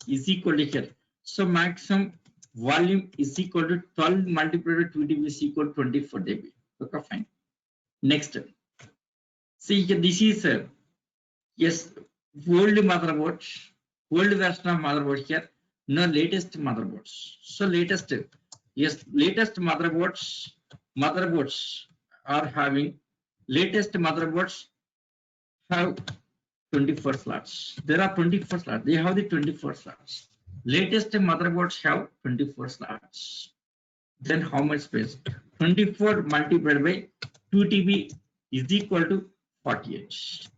is equal to here. So maximum volume is equal to 12 multiplied by 2 TB is equal to 24 TB. Okay, fine. Next. See here, this is yes, old motherboard, old version of motherboard here. No latest motherboards. So latest, yes, latest motherboards are having latest motherboards have 24 slots. There are 24 slots. They have the 24 slots. Latest motherboards have 24 slots. Then how much space? 24 multiplied by 2 TB is equal to 48.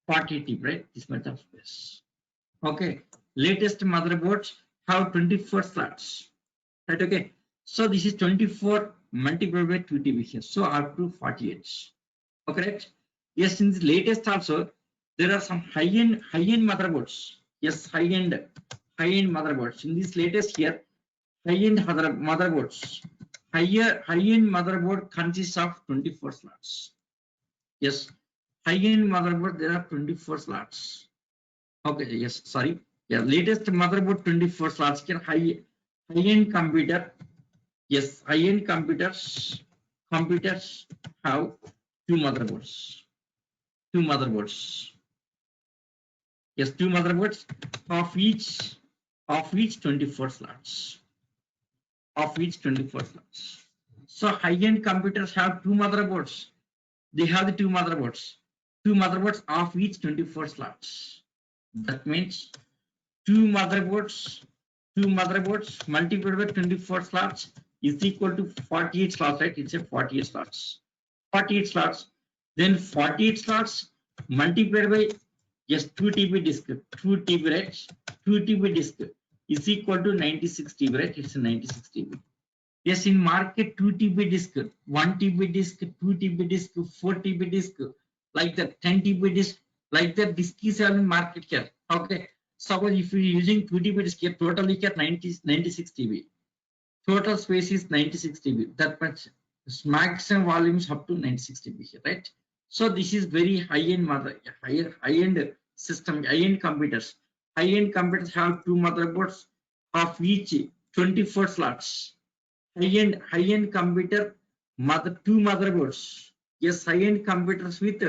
40 TB, right? This much of space. Okay. Latest motherboards have 24 slots. Right? Okay. So this is 24 multiplied by 2 TB here. So up to 48. Okay. Right? Yes, in the latest also, there are some high-end motherboards. Yes, high-end motherboards. In this latest here, high-end motherboards. High-end motherboard consists of 24 slots. Yes, high-end motherboard there are 24 slots. Okay, yes, sorry. Yeah, latest motherboard 24 slots. Here high-end computer. Yes, high-end computers have two motherboards. Two motherboards. Yes, two motherboards of each 24 slots. Of each 24 slots. So high-end computers have two motherboards. They have the two motherboards of each 24 slots. That means two motherboards multiplied by 24 slots is equal to 48 slots, right? It's a 48 slots. 48 slots. Then 48 slots multiplied by just 2 TB disk, 2 TB, right? 2 TB disk is equal to 96 TB, right? It's a 96 TB. Yes, in market 2 TB disk, 1 TB disk, 2 TB disk, 4 TB disk, like that, 10 TB disk, like that disk is in market here. Okay. So if you're using 2 TB disk here, totally get 96 TB. Total space is 96 TB. That much maximum volume is up to 96 TB here, right? So this is very high-end high-end system, high-end computers. High-end computers have two motherboards of each 24 slots. High-end computer two motherboards. Yes, high-end computers with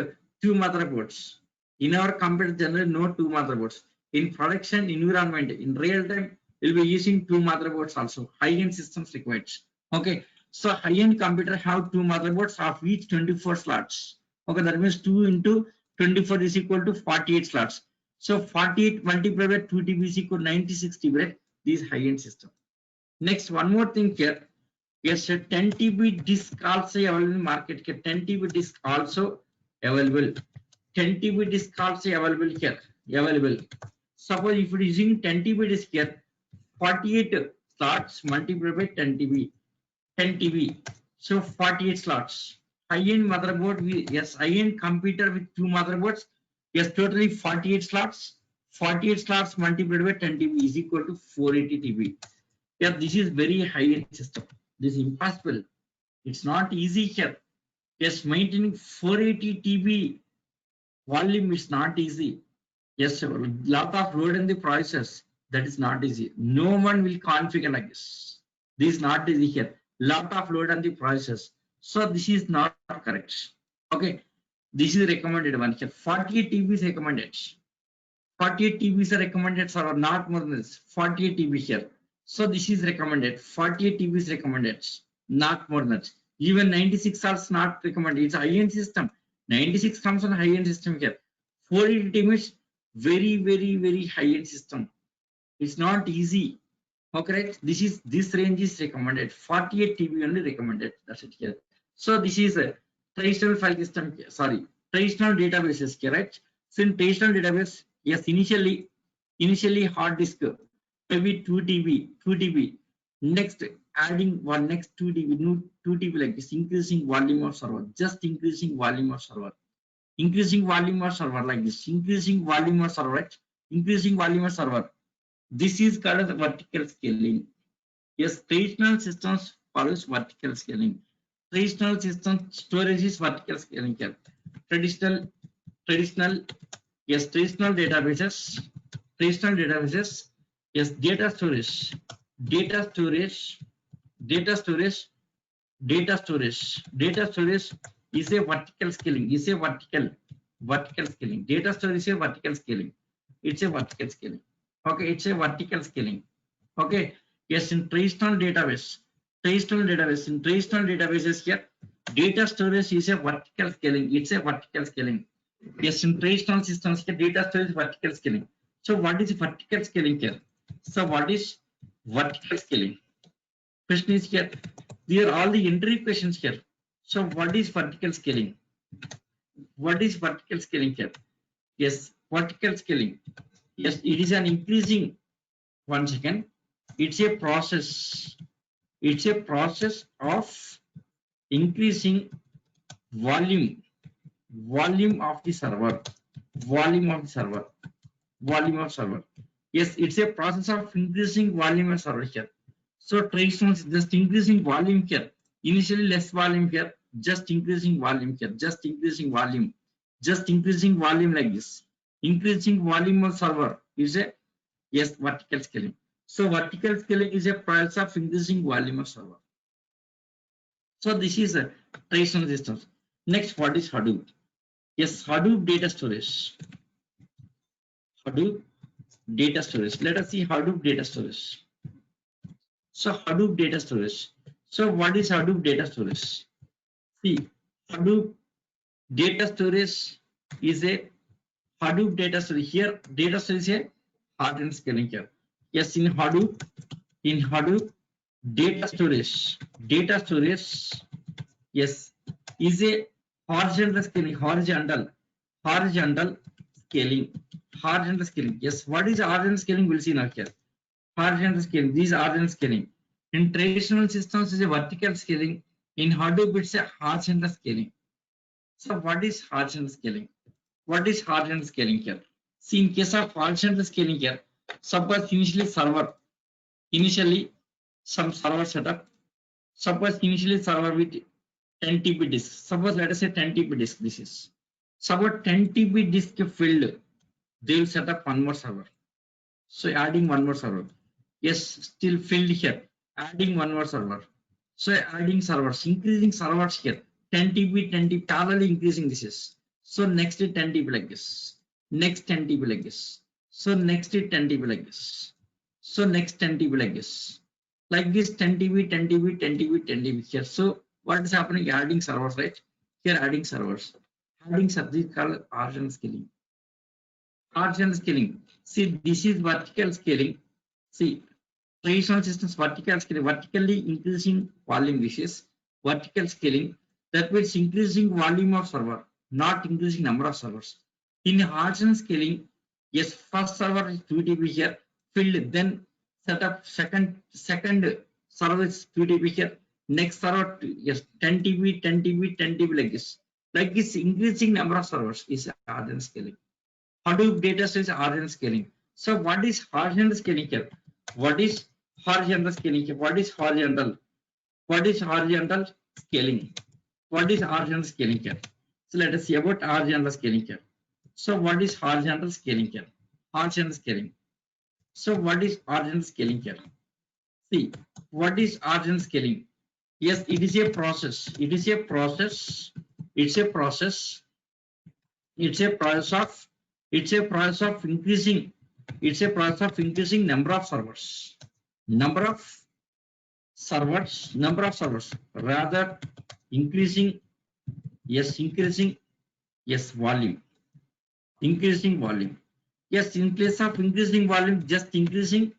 two motherboards. In our computer generally no two motherboards. In production environment, in real time, we'll be using two motherboards also. High-end systems required. Okay, so high-end computer have two motherboards of each 24 slots. Okay, that means 2 into 24 is equal to 48 slots. So 48 multiplied by 2 TB is equal to 96 TB, right? This high-end system. Next, one more thing here. Yes, 10 TB disk also available in market. 10 TB disk also available. 10 TB disk also available here. Available. Suppose if it is using 10 TB disk here, 48 slots multiplied by 10 TB. 10 TB. So 48 slots. High-end motherboard, yes, high-end computer with two motherboards. Yes, totally 48 slots. 48 slots multiplied by 10 TB is equal to 480 TB. Yeah, this is very high-end system. This is impossible. It's not easy here. Yes, maintaining 480 TB volume is not easy. Yes, a lot of load in the process. That is not easy. No one will configure like this. This is not easy here. Lot of load on the process. So this is not correct. Okay, this is recommended one here. 48 TB is recommended. 48 TB is recommended or not more than this. 48 TB here. So this is recommended. 48 TB is recommended, not more than that. Even 96 are not recommended. It's a high-end system. 96 comes on high-end system here. 480 TB is very high-end system. It's not easy. Okay, right? This range is recommended. 48 TB only recommended. That's it here. So this is a traditional file system. Sorry, traditional databases here, right? So in traditional database, yes, initially hard disk maybe 2 TB. Next adding one next 2 TB, new 2 TB like this, increasing volume of server, just increasing volume of server, increasing volume of server like this, increasing volume of server, right? Increasing volume of server. This is called as vertical scaling. Yes, traditional systems follows vertical scaling. Traditional system storage is vertical scaling here. Traditional, yes, traditional databases, yes, data storage is a vertical scaling, vertical scaling. Data storage is a vertical scaling. It's a vertical scaling. Okay, it's a vertical scaling. Okay, yes, in traditional databases here, data storage is a vertical scaling. It's a vertical scaling. Yes, in traditional systems here, data storage is vertical scaling. So what is vertical scaling here? So what is vertical scaling? Question is here. These are all the entry questions here. So what is vertical scaling? What is vertical scaling here? Yes, vertical scaling. Yes, it is an increasing. One second. It's a process. It's a process of increasing volume of the server. Volume of server. Yes, it's a process of increasing volume of server here. So traditional is just increasing volume here. Initially less volume here, just increasing volume here, just increasing volume like this. Increasing volume of server is a, yes, vertical scaling. So vertical scaling is a process of increasing volume of server. So this is a traditional systems. Next, what is Hadoop? Yes, Hadoop data storage. Hadoop data storage. Let us see Hadoop data storage. So Hadoop data storage. So what is Hadoop data storage? See, Hadoop data storage is a Hadoop data storage. Here, data storage is a hardened scaling here. Yes, in Hadoop, data storage, yes, is a horizontal scaling, horizontal scaling. Yes, what is horizontal scaling? We'll see now here. Horizontal scaling, these are horizontal scaling. In traditional systems is a vertical scaling. In Hadoop, it's a horizontal scaling. So what is horizontal scaling? What is horizontal scaling here? See, in case of horizontal scaling here, suppose initially some server setup. Suppose initially server with 10 TB disk. Suppose let us say 10 TB disk. This is. Suppose 10 TB disk filled. They will set up one more server. So adding one more server. Yes, still filled here. Adding one more server. So adding servers, increasing servers here. 10 TB, 10 TB, parallelly increasing this is. So next is 10 TB like this. Next 10 TB like this. So next is 10 TB like this. So next 10 TB like this. Like this 10 TB, 10 TB, 10 TB, 10 TB here. So what is happening? Adding servers, right? Here adding servers. Adding servers is called horizontal scaling. Horizontal scaling. See, this is vertical scaling. See, traditional systems vertical scaling, vertically increasing volume. This is vertical scaling. That means increasing volume of server, not increasing number of servers. In horizontal scaling, yes, first server is 2 TB here, filled, then set up second server is 2 TB here, next server, yes, 10 TB, 10 TB, 10 TB like this. Like this, increasing number of servers is horizontal scaling. Hadoop data store is horizontal scaling. So what is horizontal scaling here? What is horizontal scaling here? What is horizontal? What is horizontal scaling? What is horizontal scaling here? So let us see about horizontal scaling here. So what is horizontal scaling here? Horizontal scaling. So what is horizontal scaling here? See, what is horizontal scaling? Yes, it is a process. It is a process. It's a process. It's a process of. It's a process of increasing. It's a process of increasing number of servers. Number of servers. Number of servers. Rather increasing. Yes, increasing. Yes, volume. Increasing volume. Yes, in place of increasing volume, just increasing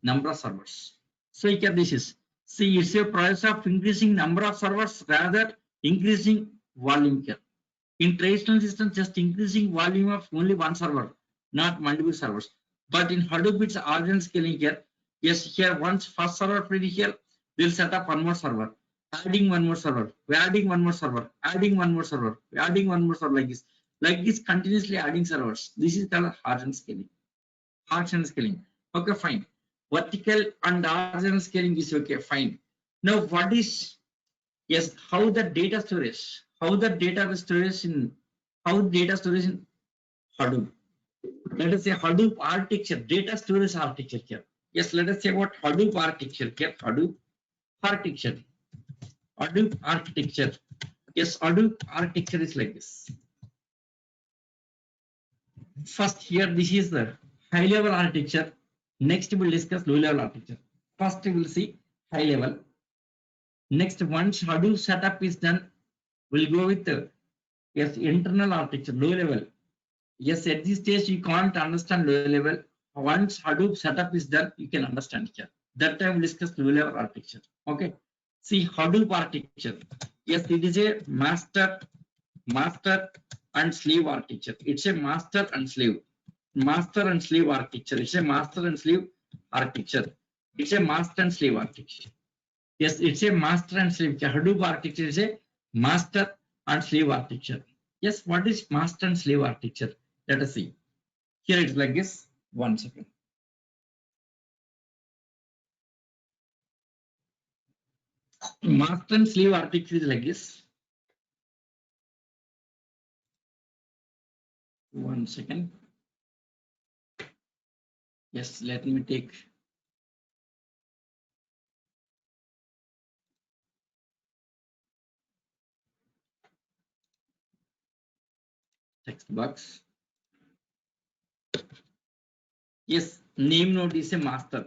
number of servers. So here this is. See, it's a process of increasing number of servers rather increasing volume here. In traditional systems, just increasing volume of only one server, not multiple servers. But in Hadoop, it's horizontal scaling here. Yes, here once first server ready here, we'll set up one more server, adding one more server, we're adding one more server, adding one more server, we're adding one more server like this. Like this, continuously adding servers. This is called horizontal scaling. Horizontal scaling. Okay, fine. Vertical and horizontal scaling is okay, fine. Now, what is yes, how the data storage, how the data storage in Hadoop. Let us say Hadoop architecture, data storage architecture here. Yes, let us say about Hadoop architecture here. Hadoop architecture. Hadoop architecture. Yes, Hadoop architecture is like this. First here, this is the high level architecture. Next, we will discuss low level architecture. First, we will see high level. Next, once Hadoop setup is done, we'll go with the yes internal architecture, low level. Yes, at this stage you can't understand low level. Once Hadoop setup is done, you can understand here. That time we'll discuss low level architecture. Okay. See Hadoop architecture. Yes, it is a master and slave architecture. It's a master and slave architecture. It's a master and slave architecture. It's a master and slave architecture. Yes, it's a master and slave. Hadoop architecture is a master and slave architecture. Yes, what is master and slave architecture? Let us see. Here it's like this. 1 second. Master and slave architecture is like this. 1 second. Yes, let me take text box. Yes, name node is a master.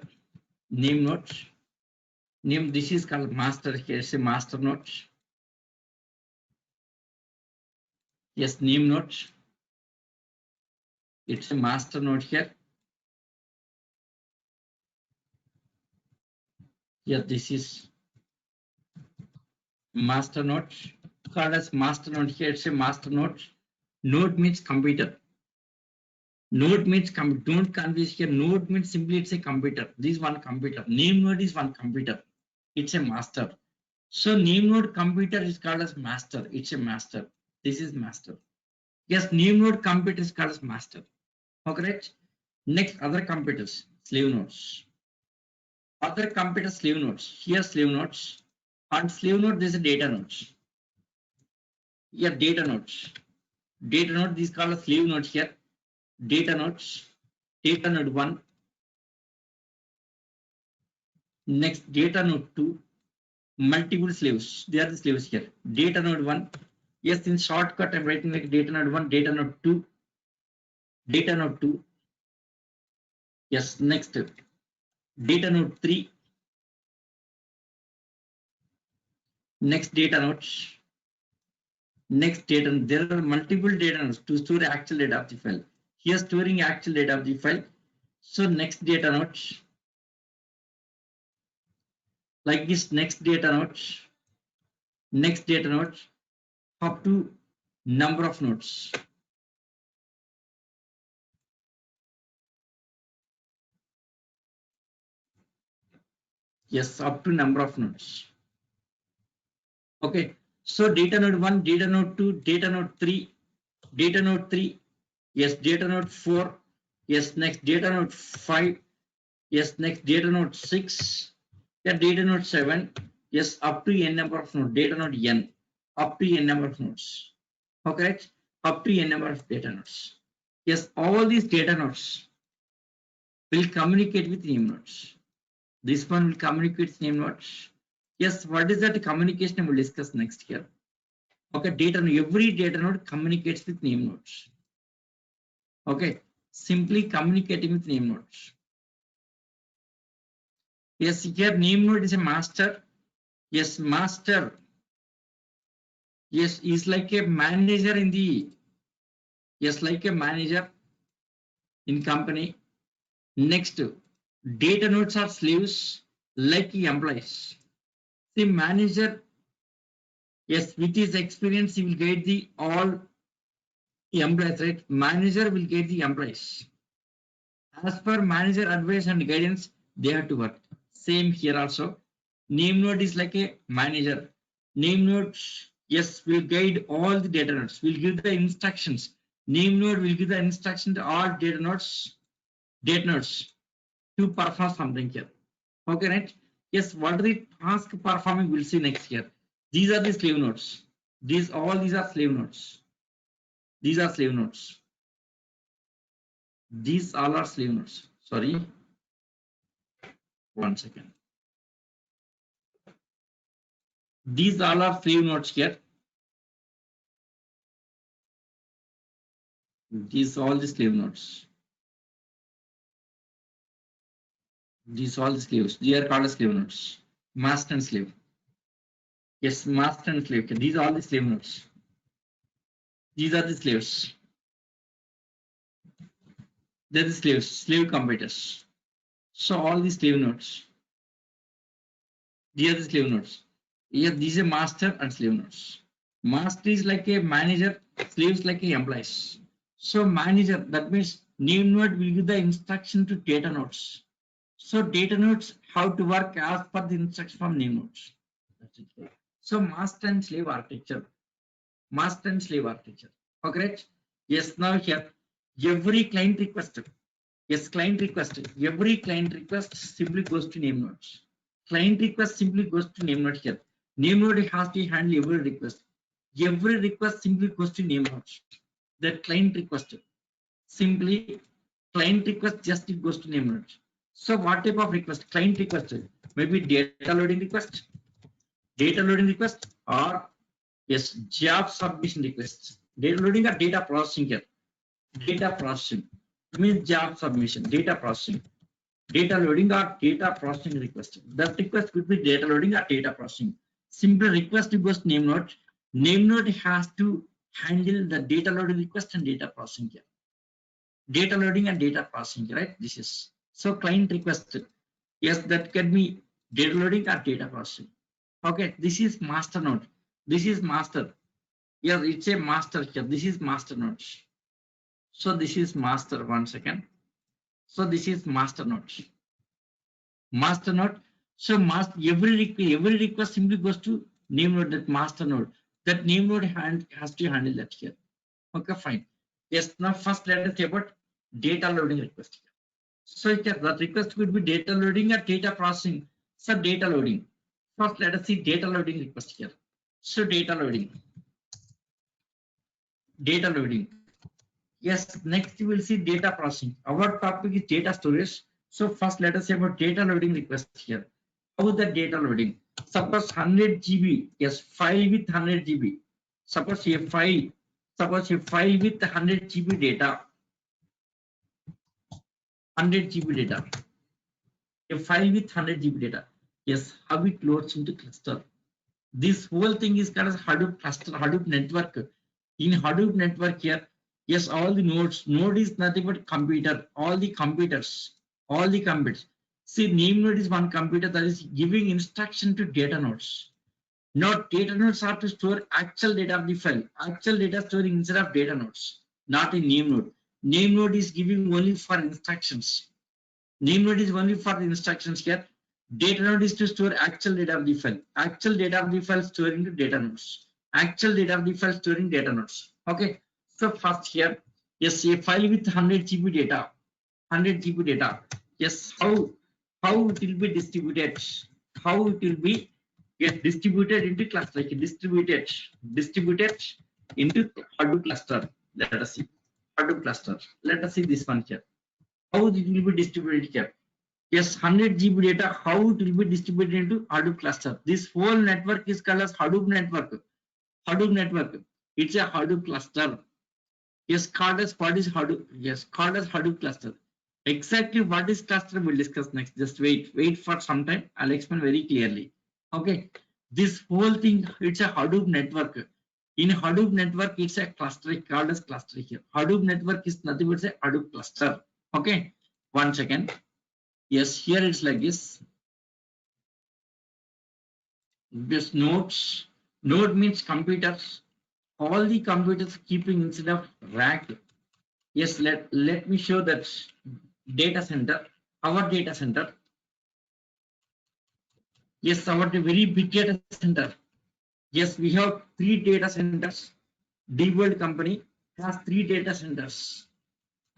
Name node. Name this is called master. Here is a master node. Yes, name node. It's a master node here. Yes, this is master node. Called as master node here. It's a master node. Node means computer. Node means don't confuse here. Node means simply it's a computer. This is one computer. Name node is one computer. It's a master. So name node computer is called as master. It's a master. This is master. Yes, name node computer is called as master. Okay, right? Next, other computers, slave nodes. Other computer slave nodes. Here slave nodes. On slave node, there is a data nodes. Here data nodes. Data node, these called as slave nodes here. Data nodes. Data node 1. Next data node 2. Multiple slaves. They are the slaves here. Data node 1. Yes, in shortcut, I'm writing like data node 1, data node 2. Data node 2. Yes, next. Data node 3. Next data nodes. Next data, there are multiple data nodes to store actual data of the file. Here storing actual data of the file. So next data nodes, like this next data nodes, up to number of nodes. Yes, up to number of nodes. Okay, so data node 1, data node 2, data node 3, data node 3, yes, data node 4, yes, next data node 5, yes, next data node 6, yeah, data node 7, yes, up to n number of nodes, data node n, up to n number of nodes. Okay, right? Up to n number of data nodes. Yes, all these data nodes will communicate with name nodes. This one will communicate with name nodes. Yes, what is that communication we'll discuss next here. Okay, every data node communicates with name nodes. Okay, simply communicating with name nodes. Yes, here name node is a master. Yes, master. Yes, is like a manager in the, yes, like a manager in company. Next, data nodes are slaves like employees. The manager, yes, with his experience, he will guide the all employees, right? Manager will guide the employees. As per manager advice and guidance, they have to work. Same here also. Name node is like a manager. Name nodes, yes, will guide all the data nodes, will give the instructions. Name node will give the instruction to all data nodes to perform something here. Okay, right? Yes, what are the task performing? We'll see next year. These are the slave nodes. These are slave nodes. These are slave nodes. These all are slave nodes. Sorry. 1 second. These all are slave nodes here. These all the slave nodes. These all the slaves. They are called as slave nodes. Master and slave. Yes, master and slave. These are all the slave nodes. These are the slaves. They're the slaves, slave computers. So all the slave nodes. These are the slave nodes. Yes, these are master and slave nodes. Master is like a manager, slaves like a employees. So manager, that means name node will give the instruction to data nodes. So data nodes have to work as per the instruction from name nodes. That's it. So master and slave architecture. Master and slave architecture. Okay. Yes, now here every client request. Yes, client request. Every client request simply goes to name nodes. Client request simply goes to name node here. Name node has to handle every request. Every request simply goes to name nodes. That client request simply client request just it goes to name nodes. So what type of request? Client request, maybe data loading request, or yes, job submission requests. Data loading or data processing here. Data processing means job submission, data processing. Data loading or data processing request. That request could be data loading or data processing. Simple request goes to name node. Name node has to handle the data loading request and data processing here. Data loading and data processing, right? This is so client request. Yes, that can be data loading or data processing. Okay, this is master node. This is master. Yes, it's a master here. This is master node. So this is master. 1 second. So this is master node. Master node. So every request simply goes to name node, that master node. That name node has to handle that here. Okay, fine. Yes, now first let us say about data loading request. So the request could be data loading or data processing. So data loading. First, let us see data loading request here. So data loading. Data loading. Yes, next we will see data processing. Our topic is data storage. So first let us say about data loading request here. How the data loading? Suppose 100 GB, yes, file with 100 GB. Suppose a file with 100 GB data, 100 GB data, a file with 100 GB data. Yes, how it loads into cluster. This whole thing is called as Hadoop cluster, Hadoop network. In Hadoop network here, yes, all the nodes. Node is nothing but computer. All the computers. See, name node is one computer that is giving instruction to data nodes. Now, data nodes are to store actual data of the file. Actual data storing instead of data nodes, not a name node. Name node is giving only for instructions. Name node is only for the instructions here. Data node is to store actual data of the file. Actual data of the file storing to data nodes. Actual data of the file storing data nodes. Okay. So first here, yes, a file with 100 GB data. 100 GB data. Yes, how it will be distributed? How it will be distributed into cluster? Like distributed into Hadoop cluster. Let us see Hadoop cluster. Let us see this one here. How it will be distributed here? Yes, 100 GB data, how it will be distributed into Hadoop cluster. This whole network is called as Hadoop network. Hadoop network. It's a Hadoop cluster. Yes, called as what is Hadoop? Yes, called as Hadoop cluster. Exactly what is cluster we'll discuss next. Just wait for some time. I'll explain very clearly. Okay. This whole thing, it's a Hadoop network. In Hadoop network, it's a cluster called as cluster here. Hadoop network is nothing but a Hadoop cluster. Okay. 1 second. Yes, here it's like this. This nodes. Node means computers. All the computers keeping instead of rack. Yes, let me show that data center. Our data center. Yes, our very big data center. Yes, we have 3 data centers. D-World company has 3 data centers.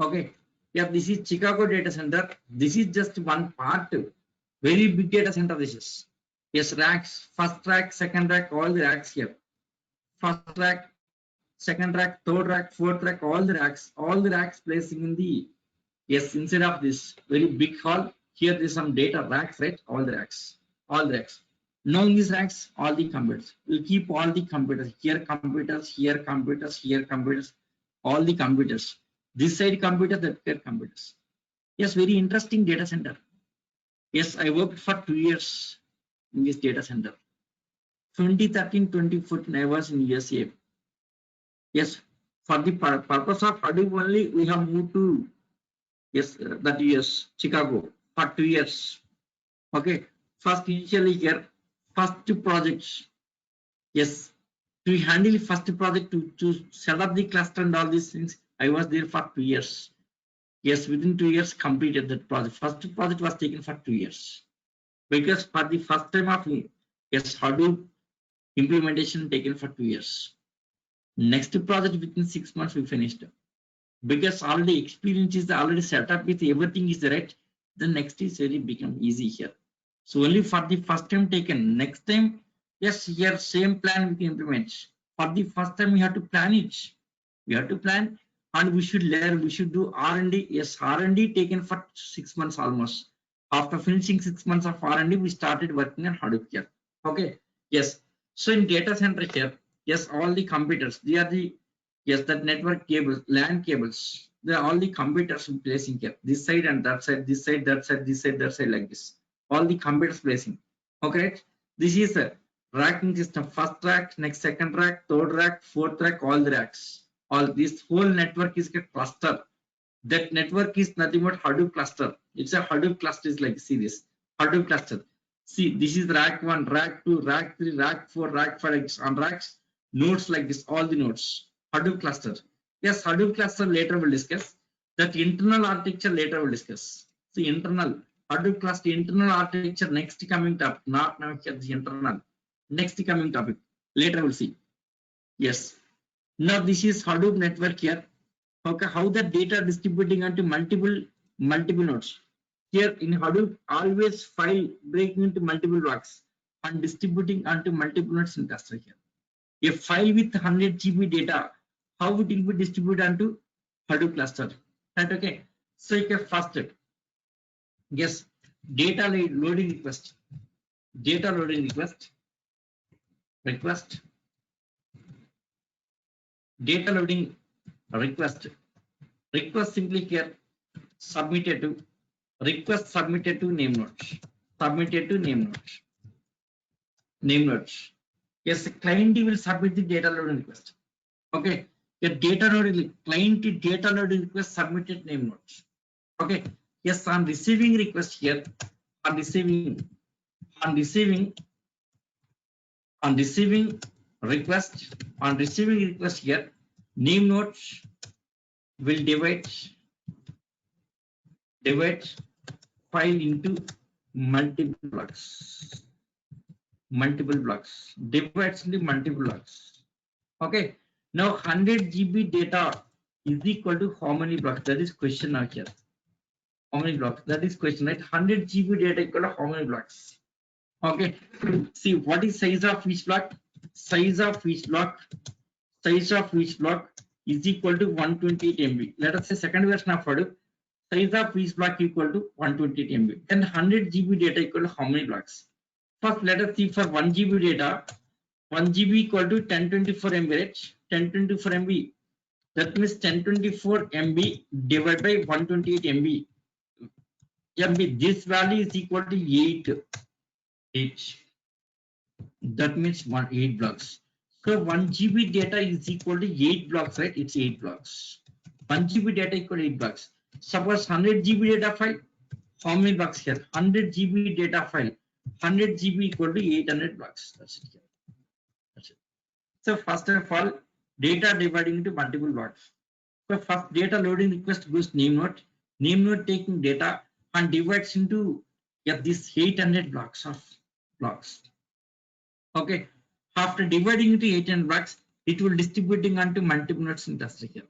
Okay. Yeah, this is Chicago data center. This is just one part. Very big data center this is. Yes, racks, first rack, second rack, all the racks here. First rack, second rack, third rack, fourth rack, all the racks placing in the, yes, instead of this very big hall, here there is some data racks, right? All the racks. Now in these racks, all the computers. We'll keep all the computers. Here computers, here computers, here computers, all the computers. This side computers, that side computers. Yes, very interesting data center. Yes, I worked for 2 years in this data center. 2013-2014, I was in USA. Yes, for the purpose of Hadoop only, we have moved to, yes, that US, Chicago, for 2 years. Okay, first initially here, first projects. Yes, to handle first project to set up the cluster and all these things, I was there for 2 years. Yes, within 2 years completed that project. First project was taken for 2 years. Because for the first time of, yes, Hadoop implementation taken for 2 years. Next project within 6 months we finished. Because already experience is already set up with everything is right, the next is very become easy here. So only for the first time taken. Next time, yes, here same plan we can implement. For the first time we have to plan it. We have to plan and we should learn, we should do R&D. Yes, R&D taken for 6 months almost. After finishing 6 months of R&D, we started working on Hadoop here. Okay, yes. So in data center here, yes, all the computers, they are the, yes, that network cables, LAN cables, they are all the computers placing here. This side and that side, this side, that side, this side, that side, like this. All the computers placing. Okay, this is a racking system. First rack, next second rack, third rack, fourth rack, all the racks. All this whole network is a cluster. That network is nothing but Hadoop cluster. It's a Hadoop cluster is like series. Hadoop cluster. See, this is rack 1, rack 2, rack 3, rack 4, rack 5 on racks. Nodes like this, all the nodes. Hadoop cluster. Yes, Hadoop cluster later we'll discuss. That internal architecture later we'll discuss. See, internal Hadoop cluster, internal architecture next coming topic. Not now here, the internal. Next coming topic. Later we'll see. Yes. Now this is Hadoop network here. Okay, how the data distributing onto multiple multiple nodes. Here in Hadoop, always file breaking into multiple blocks and distributing onto multiple nodes in cluster here. A file with 100 GB data, how it will be distributed onto Hadoop cluster? Right, okay. So you can first, yes, data loading request, data loading request, data loading request, simply here submitted to request submitted to name nodes, submitted to name nodes. Yes, client will submit the data loading request. Okay, the data loading client data loading request submitted name nodes. Okay, yes, on receiving request here, on receiving request here, name nodes will divide file into multiple blocks, divides into multiple blocks. Okay, now 100 GB data is equal to how many blocks? That is question now here. How many blocks? That is question, right? 100 GB data equal to how many blocks? Okay, see what is size of each block? Size of each block is equal to 128 MB. Let us say second version of Hadoop, size of each block equal to 128 MB. Then 100 GB data equal to how many blocks? First, let us see for 1 GB data, 1 GB equal to 1024 MB, right? 1024 MB. That means 1024 MB divided by 128 MB. This value is equal to 8. That means 8 blocks. So 1 GB data is equal to 8 blocks, right? It's 8 blocks. 1 GB data equal to 8 blocks. Suppose 100 GB data file, how many blocks here? 100 GB data file, 100 GB equal to 800 blocks. That's it here. That's it. So first of all, data dividing into multiple blocks. So first data loading request goes name node taking data and divides into this 800 blocks of blocks. Okay, after dividing into 800 blocks, it will distributing onto multiple nodes in cluster here.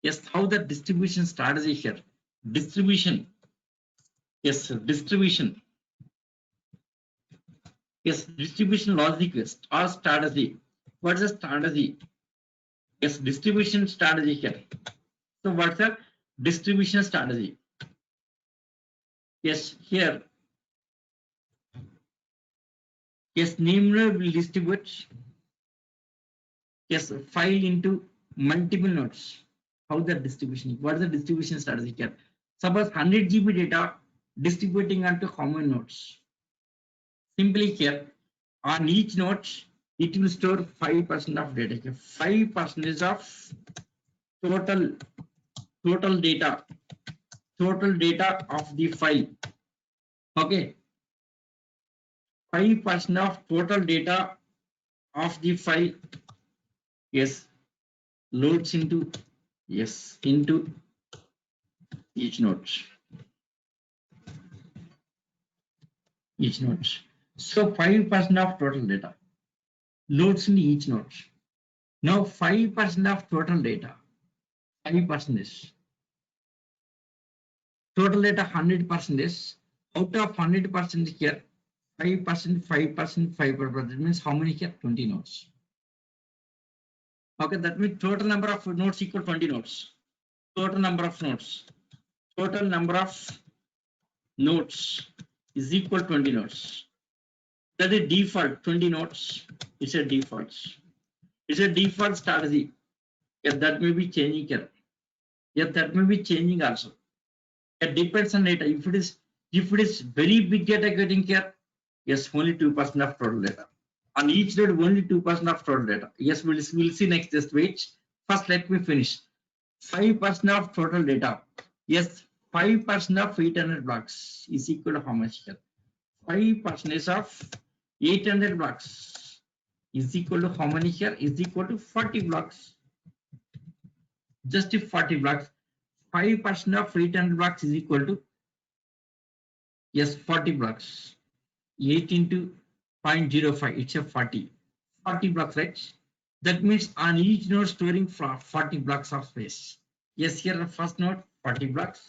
Yes, how the distribution strategy here? Distribution. Yes, distribution. Yes, distribution logic or strategy. What is the strategy? Yes, distribution strategy here. So what's the distribution strategy? Yes, here. Yes, name node will distribute. Yes, file into multiple nodes. How the distribution? What is the distribution strategy here? Suppose 100 GB data distributing onto how many nodes? Simply here, on each node, it will store 5% of data. 5% of total data of the file. Okay, 5% of total data of the file. Yes, loads into each node. So 5% of total data loads in each node. Now 5% of total data, 5% is total data 100% is out of 100% here 5%, 5%, 5%. That means how many here? 20 nodes. Okay, that means total number of nodes equal 20 nodes. Total number of nodes is equal 20 nodes. That is default 20 nodes. It's a default. It's a default strategy. Yeah, that may be changing here. Yeah, that may be changing also. It depends on data. If it is very big data getting here, yes, only 2% of total data. On each node, only 2% of total data. Yes, we'll see next. Just wait. First, let me finish. 5% of total data. Yes, 5% of 800 blocks is equal to how much here? 5% of 800 blocks is equal to how many here? Is equal to 40 blocks. Just 40 blocks. 5% of 800 blocks is equal to, yes, 40 blocks. 8 into 0.05, it's a 40 blocks, right? That means on each node storing 40 blocks of space. Yes, here the first node 40 blocks,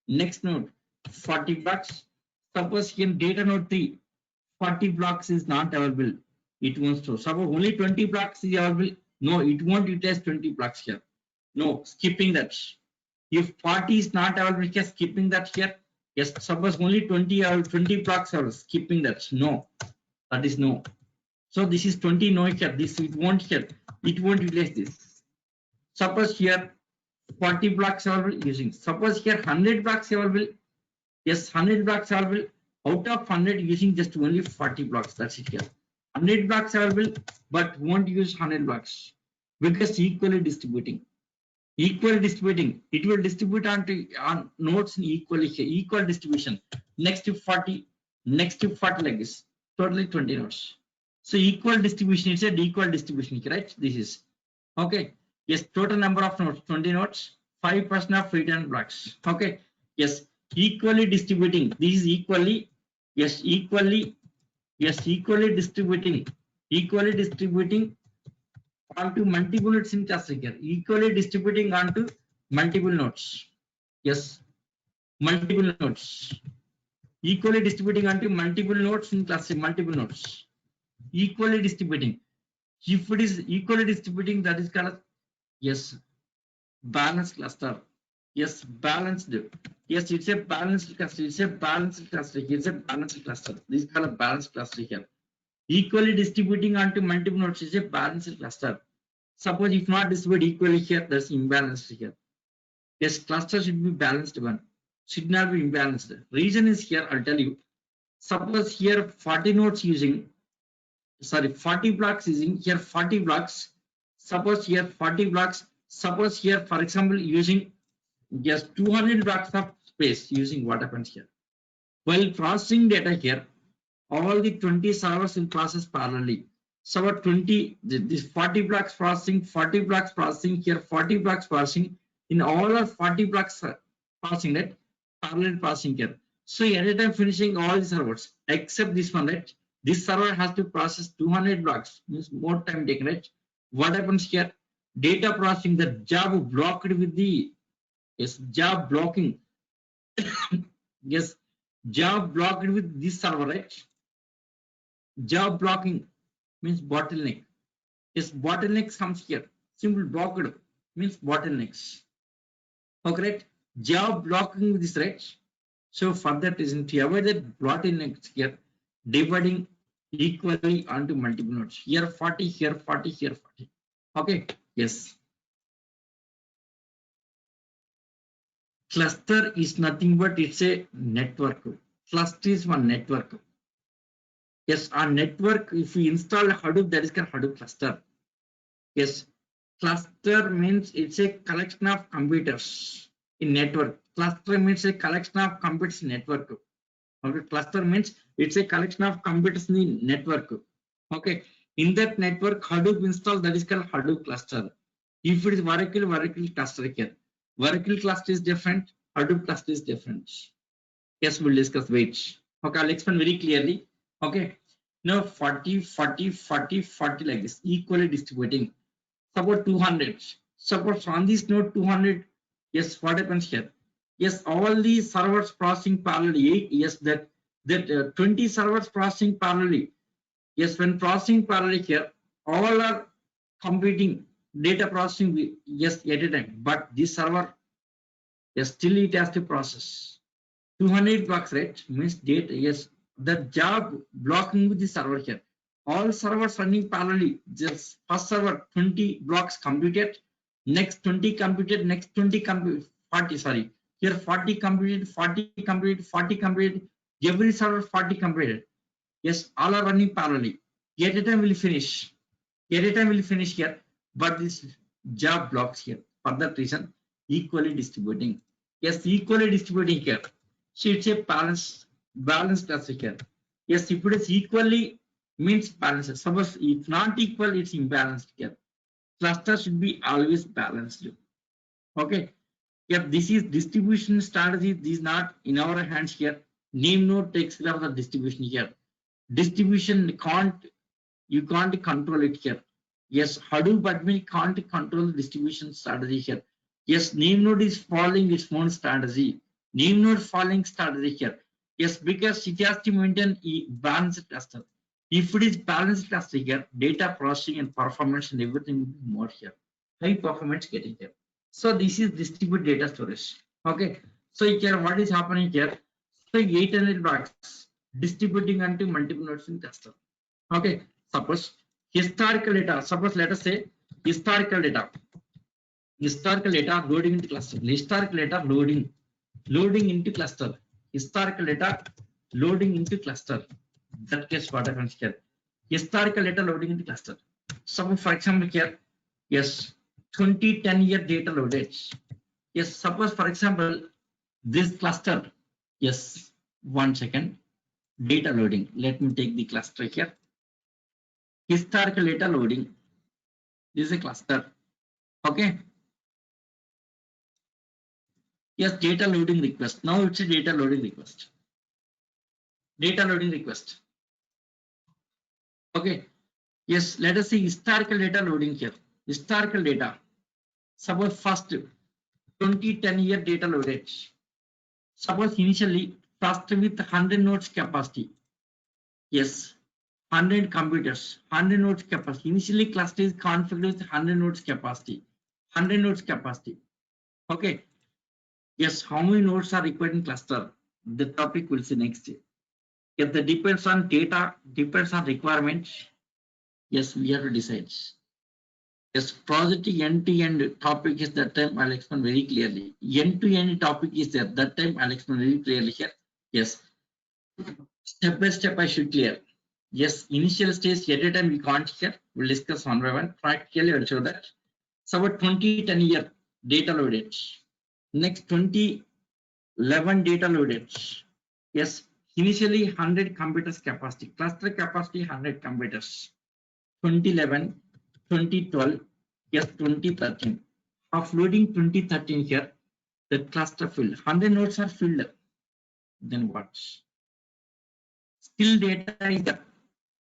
Next node 40 blocks. Suppose here data node 3, 40 blocks is not available. It wants to. Suppose only 20 blocks is available. No, it won't utilize 20 blocks here. No, skipping that. If 40 is not available, just skipping that here. Yes, suppose only 20 blocks are skipping that. No, that is no. So this is 20 no here. This it won't here. It won't utilize this. Suppose here 40 blocks available using. Suppose here 100 blocks available. Yes, 100 blocks available. Out of 100 using just only 40 blocks. That's it here. 100 blocks available, but won't use 100 blocks because equally distributing. Equal distributing, it will distribute on nodes in equally here, equal distribution. Next to 40, next to 40 like this, totally 20 nodes. So equal distribution, it's an equal distribution, right? This is okay. Yes, total number of nodes 20 nodes, 5% of 800 blocks. Okay, yes, equally distributing. This is equally, yes, equally distributing, onto multiple nodes in cluster here, equally distributing onto multiple nodes. Yes, multiple nodes. Equally distributing onto multiple nodes in cluster, multiple nodes. Equally distributing. If it is equally distributing, that is called, yes, balanced cluster. Yes, balanced. Yes, it's a balanced cluster. It's a balanced cluster. It's a balanced cluster. This is called a balanced cluster here. Equally distributing onto multiple nodes is a balanced cluster. Suppose if not distributed equally here, that's imbalanced here. Yes, cluster should be balanced one. Should not be imbalanced. Reason is here, I'll tell you. Suppose here 40 nodes using, sorry, 40 blocks using, here 40 blocks. Suppose here 40 blocks. Suppose here, for example, using just 200 blocks of space using what happens here. While processing data here, all the 20 servers will process parallelly. So about 20, this 40 blocks processing, 40 blocks processing, here 40 blocks processing, in all of 40 blocks processing, right? Parallel processing here. So at a time finishing all the servers, except this one, right? This server has to process 200 blocks, means more time taken, right? What happens here? Data processing, the job blocked with the, yes, job blocking. Yes, job blocked with this server, right? Job blocking means bottleneck. Yes, bottleneck comes here. Simple blocked means bottlenecks. Okay, right? Job blocking with this, right? So for that reason, to avoid that bottlenecks here, dividing equally onto multiple nodes. Here 40, here 40, here 40. Okay, yes. Cluster is nothing but it's a network. Cluster is one network. Yes, on network, if we install Hadoop, that is called Hadoop cluster. Yes, cluster means it's a collection of computers in network. Cluster means a collection of computers in network. Okay, cluster means it's a collection of computers in the network. Okay, in that network, Hadoop install, that is called Hadoop cluster. If it is Oracle cluster here. Oracle cluster is different, Hadoop cluster is different. Yes, we'll discuss. Wait. Okay, I'll explain very clearly. Okay, now 40, 40, 40, 40 like this, equally distributing. Suppose 200. Suppose on this node 200. Yes, what happens here? Yes, all these servers processing parallelly. Yes, that 20 servers processing parallelly. Yes, when processing parallelly here, all are computing data processing. Yes, at a time. But this server, yes, still it has to process 200 blocks, right? Means data. Yes, the job blocking with the server here. All servers running parallelly. Just first server 20 blocks computed, next 20 computed, next 20 computed, 40. Sorry, here 40 computed, 40 computed, 40 computed. Every server 40 computed. Yes, all are running parallelly. At a time will finish. At a time will finish here, but this job blocks here. For that reason, equally distributing. Yes, equally distributing here. So it's a balanced cluster here. Yes, if it is equally means balanced. Suppose if not equal, it's imbalanced here. Cluster should be always balanced. Okay. Yep, this is distribution strategy. This is not in our hands here. Name node takes care of the distribution here. Distribution you can't control it here. Yes, Hadoop admin can't control the distribution strategy here. Yes, name node is following its own strategy. New node falling started here. Yes, because it has to maintain a balanced cluster. If it is balanced cluster here, data processing and performance and everything will be more here. High performance getting here. So this is distributed data storage. Okay. So here what is happening here? So 800 blocks distributing onto multiple nodes in cluster. Okay. Suppose historical data. Suppose let us say historical data. Historical data loading into cluster. Historical data loading into cluster. Historical data loading into cluster. That case what happens here? Historical data loading into cluster. So for example here, yes, 2010-year data loaded. Yes, suppose for example this cluster. Yes, 1 second. Data loading. Let me take the cluster here. Historical data loading. This is a cluster. Okay. Yes, data loading request. Now it's a data loading request. Data loading request. Okay. Yes, let us see historical data loading here. Historical data. Suppose first 2010-year data loaded. Suppose initially first with 100 nodes capacity. Yes, 100 computers, 100 nodes capacity. Initially cluster is configured with 100 nodes capacity. 100 nodes capacity. Okay. Yes, how many nodes are required in cluster? The topic we'll see next. If that depends on data, depends on requirement. Yes, we have to decide. Yes, project end-to-end topic is that time I'll explain very clearly. End-to-end topic is there. That time I'll explain very clearly here. Yes. Step by step I should clear. Yes, initial stage at a time we can't here. We'll discuss one by one. Practically I'll show that. So about 2010-year data loaded. Next 2011 data loaded. Yes, initially 100 computers capacity. Cluster capacity 100 computers. 2011, 2012, yes, 2013. Offloading 2013 here, the cluster filled. 100 nodes are filled. Then what? Still data is there.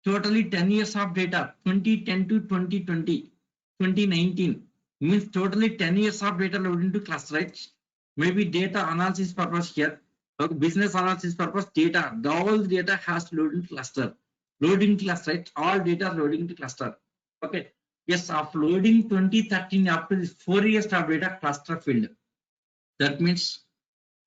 Totally 10 years of data, 2010 to 2020, 2019. Means totally 10 years of data loaded into cluster, right? Maybe data analysis purpose here. Okay, business analysis purpose data. All data has to load into cluster. Loading cluster, right? All data loading into cluster. Okay. Yes, uploading 2013 after this 4 years of data cluster filled. That means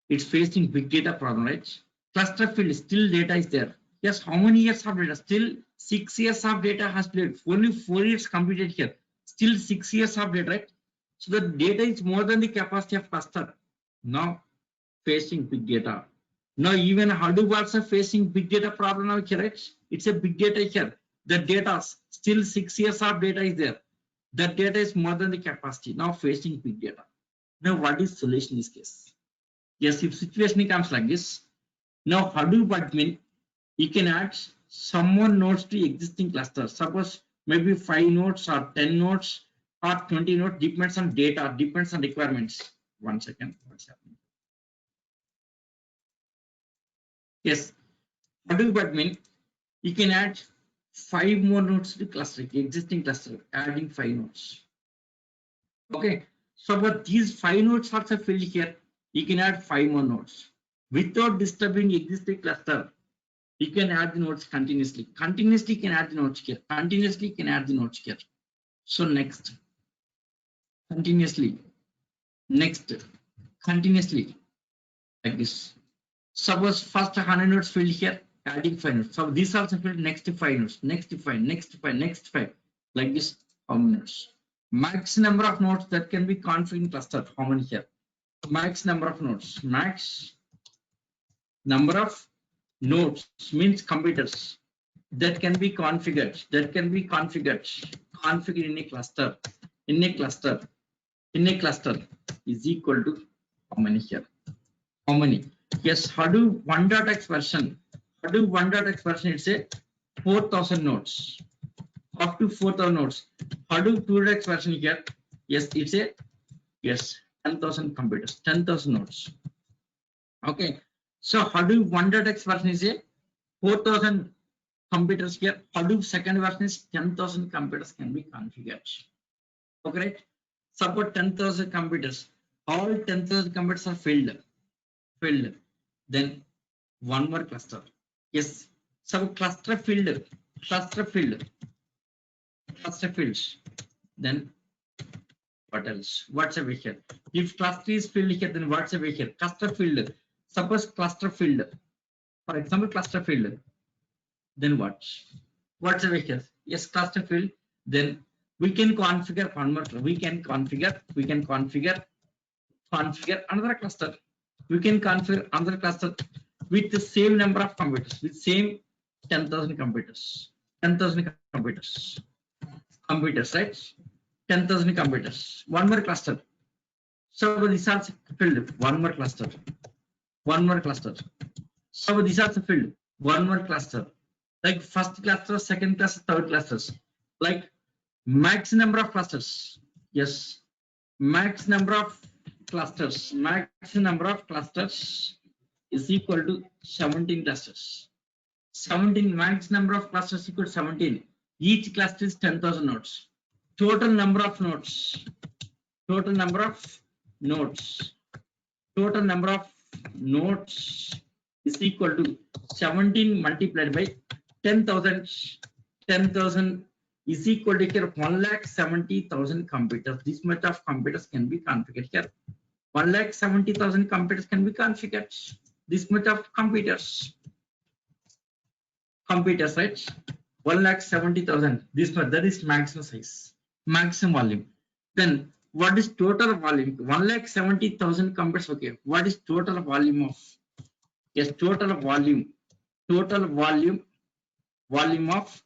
it's facing big data problem, right? Cluster filled, still data is there. Yes, how many years of data? Still 6 years of data has played. Only 4 years completed here. Still 6 years of data, right? So the data is more than the capacity of cluster. Now facing big data. Now even Hadoop also facing big data problem now, correct? It's a big data here. The data still 6 years of data is there. That data is more than the capacity. Now facing big data. Now what is solution in this case? Yes, if situation comes like this, now Hadoop admin, you can add some more nodes to existing cluster. Suppose maybe 5 nodes or 10 nodes or 20 nodes, depends on data, depends on requirements. 1 second, what's happening? Yes, Hadoop admin, you can add 5 more nodes to cluster, existing cluster, adding 5 nodes. Okay, so but these 5 nodes are filled here, you can add 5 more nodes without disturbing existing cluster. You can add the nodes continuously. Continuously can add the nodes here. Continuously can add the nodes here. So next, continuously, next, continuously, like this. Suppose first 100 nodes filled here, adding 5 nodes. So this also filled, next 5 nodes, next 5, next 5, next 5, like this. How many nodes? Max number of nodes that can be configured in cluster. How many here? Max number of nodes. Max number of nodes means computers that can be configured, configured in a cluster, is equal to how many here? How many? Yes, Hadoop 1.x version. Hadoop 1.x version, it's a 4,000 nodes, up to 4,000 nodes. Hadoop 2.x version here, yes, it's a 10,000 computers, 10,000 nodes. Okay, so Hadoop 1.x version is a 4,000 computers here. Hadoop second version is 10,000 computers can be configured. Okay, right? Support 10,000 computers. All 10,000 computers are filled. filled. Then one more cluster. Yes, some cluster filled, cluster filled, cluster fields. Then what else? What's over here? If cluster is filled here, then what's over here? Cluster filled. Suppose cluster filled. For example, cluster filled. Then what? What's over here? Yes, cluster filled. Then we can configure one more. We can configure another cluster. We can configure another cluster with the same number of computers, with same 10,000 computers. 10,000 computers. Computers, right? 10,000 computers. One more cluster. So these are filled. One more cluster. One more cluster. So these are filled. One more cluster. Like first cluster, second cluster, third clusters. Like max number of clusters. Yes. Max number of clusters. Max number of clusters is equal to 17 clusters. 17 max number of clusters equal to 17. Each cluster is 10,000 nodes. Total number of nodes. Total number of nodes. Total number of nodes is equal to 17 multiplied by 10,000. 10,000 is equal to here 1,70,000 computers. This much of computers can be configured here. 1,70,000 computers can be configured. This much of computers. Computers, right? 1,70,000. This much, that is maximum size, maximum volume. Then what is total volume? 1,70,000 computers. Okay. What is total volume of? Yes, total volume. Total volume of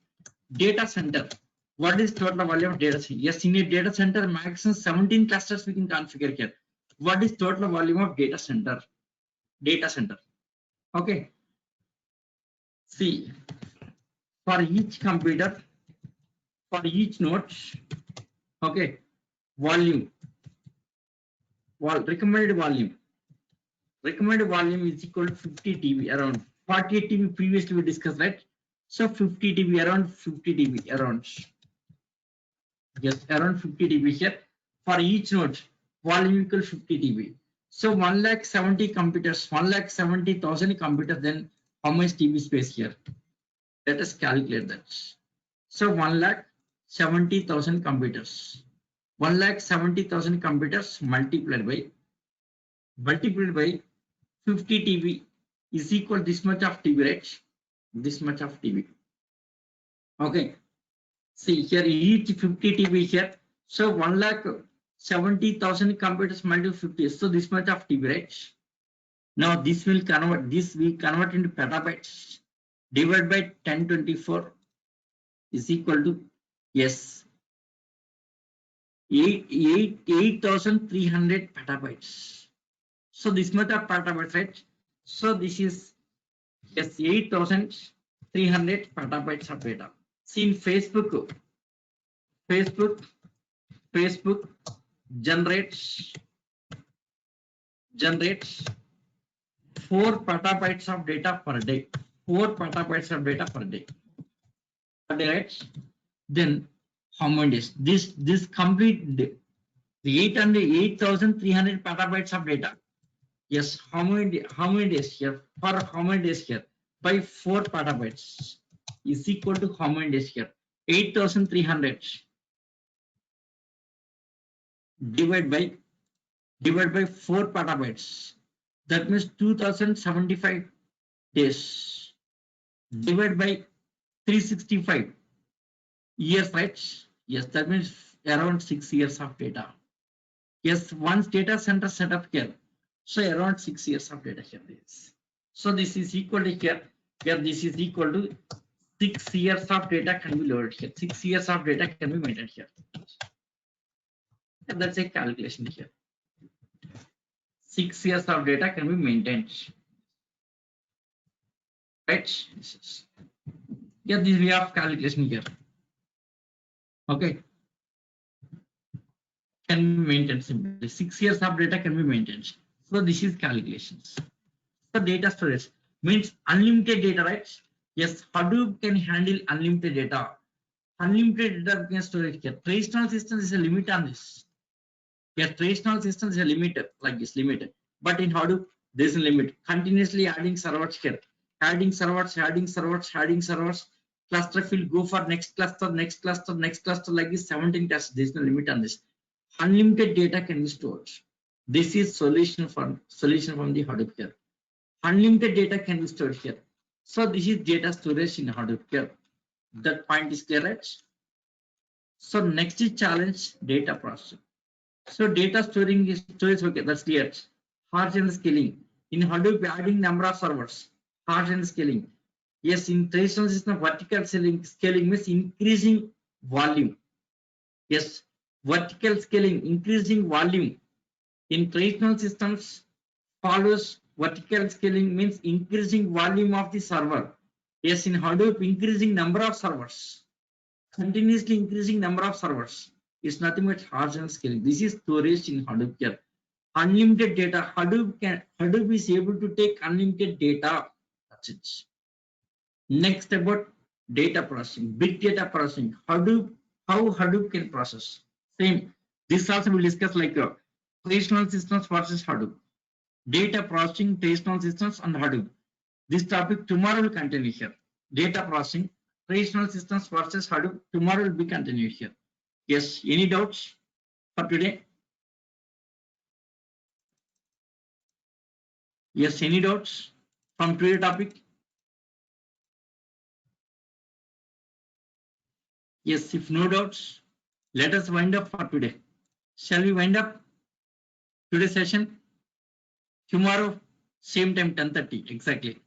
data center. What is total volume of data center? Yes, in a data center, maximum 17 clusters we can configure here. What is total volume of data center? Data center. Okay. See, for each computer, for each node, okay, volume, recommended volume is equal to 50 TB, around 48 TB previously we discussed, right? So 50 TB, around 50 TB, around, yes, around 50 TB here. For each node, volume equal 50 TB. So 1,70,000 computers, 1,70,000 computers, then how much TB space here? Let us calculate that. So 1,70,000 computers. 1,70,000 computers multiplied by 50 TB is equal to this much of TB, right? This much of TB. Okay. See here, each 50 TB here. So 1,70,000 computers multiplied 50. So this much of TB, right? Now this will convert. This we convert into petabytes. Divided by 1024 is equal to, yes, 8,300 petabytes. So this much of petabytes, right? So this is, yes, 8,300 petabytes of data. See, in Facebook generates 4 petabytes of data per day. 4 petabytes of data per day. Right? Then how many days? This complete day, the 8,300 petabytes of data. Yes, how many days here? For how many days here? By 4 petabytes is equal to how many days here? 8,300 divided by 4 petabytes. That means 2,075 days divided by 365 years, right? Yes, that means around 6 years of data. Yes, once data center set up here, so around 6 years of data here is. So this is equal to here. Here this is equal to 6 years of data can be loaded here. 6 years of data can be maintained here. And that's a calculation here. 6 years of data can be maintained. Right? Yeah, this we have calculation here. Okay. Can be maintained simply. 6 years of data can be maintained. So this is calculations. So data storage means unlimited data, right? Yes, Hadoop can handle unlimited data. Unlimited data can storage here. Traditional system is a limit on this. Yes, traditional system is a limit like this, limited. But in Hadoop, There's a limit. Continuously adding servers here. Adding servers, adding servers, adding servers. Cluster will go for next cluster, next cluster, next cluster, like this 17 tests. There's no limit on this. Unlimited data can be stored. This is solution from the Hadoop here. Unlimited data can be stored here. So this is data storage in Hadoop here. That point is clear, right? So next is challenge data processing. So data storage, okay, that's clear. Horizontal scaling. In Hadoop, adding number of servers. Horizontal scaling. Yes, in traditional system, vertical scaling means increasing volume. Yes, vertical scaling, increasing volume. In traditional systems, follows vertical scaling means increasing volume of the server. Yes, in Hadoop, increasing number of servers. Continuously increasing number of servers is nothing but horizontal scaling. This is storage in Hadoop here. Unlimited data. Hadoop is able to take unlimited data. That's it. Next about data processing, big data processing. How Hadoop can process. Same. This also we'll discuss like traditional systems versus Hadoop. Data processing, traditional systems and Hadoop. This topic tomorrow will continue here. Data processing, traditional systems versus Hadoop. Tomorrow will be continued here. Yes. Any doubts for today? Yes. Any doubts from today's topic? Yes. If no doubts, let us wind up for today. Shall we wind up today's session? Tomorrow, same time, 10:30 exactly.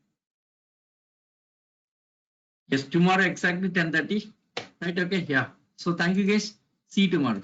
Yes, tomorrow exactly 10:30. Right? Okay. Yeah. So thank you guys. See you tomorrow.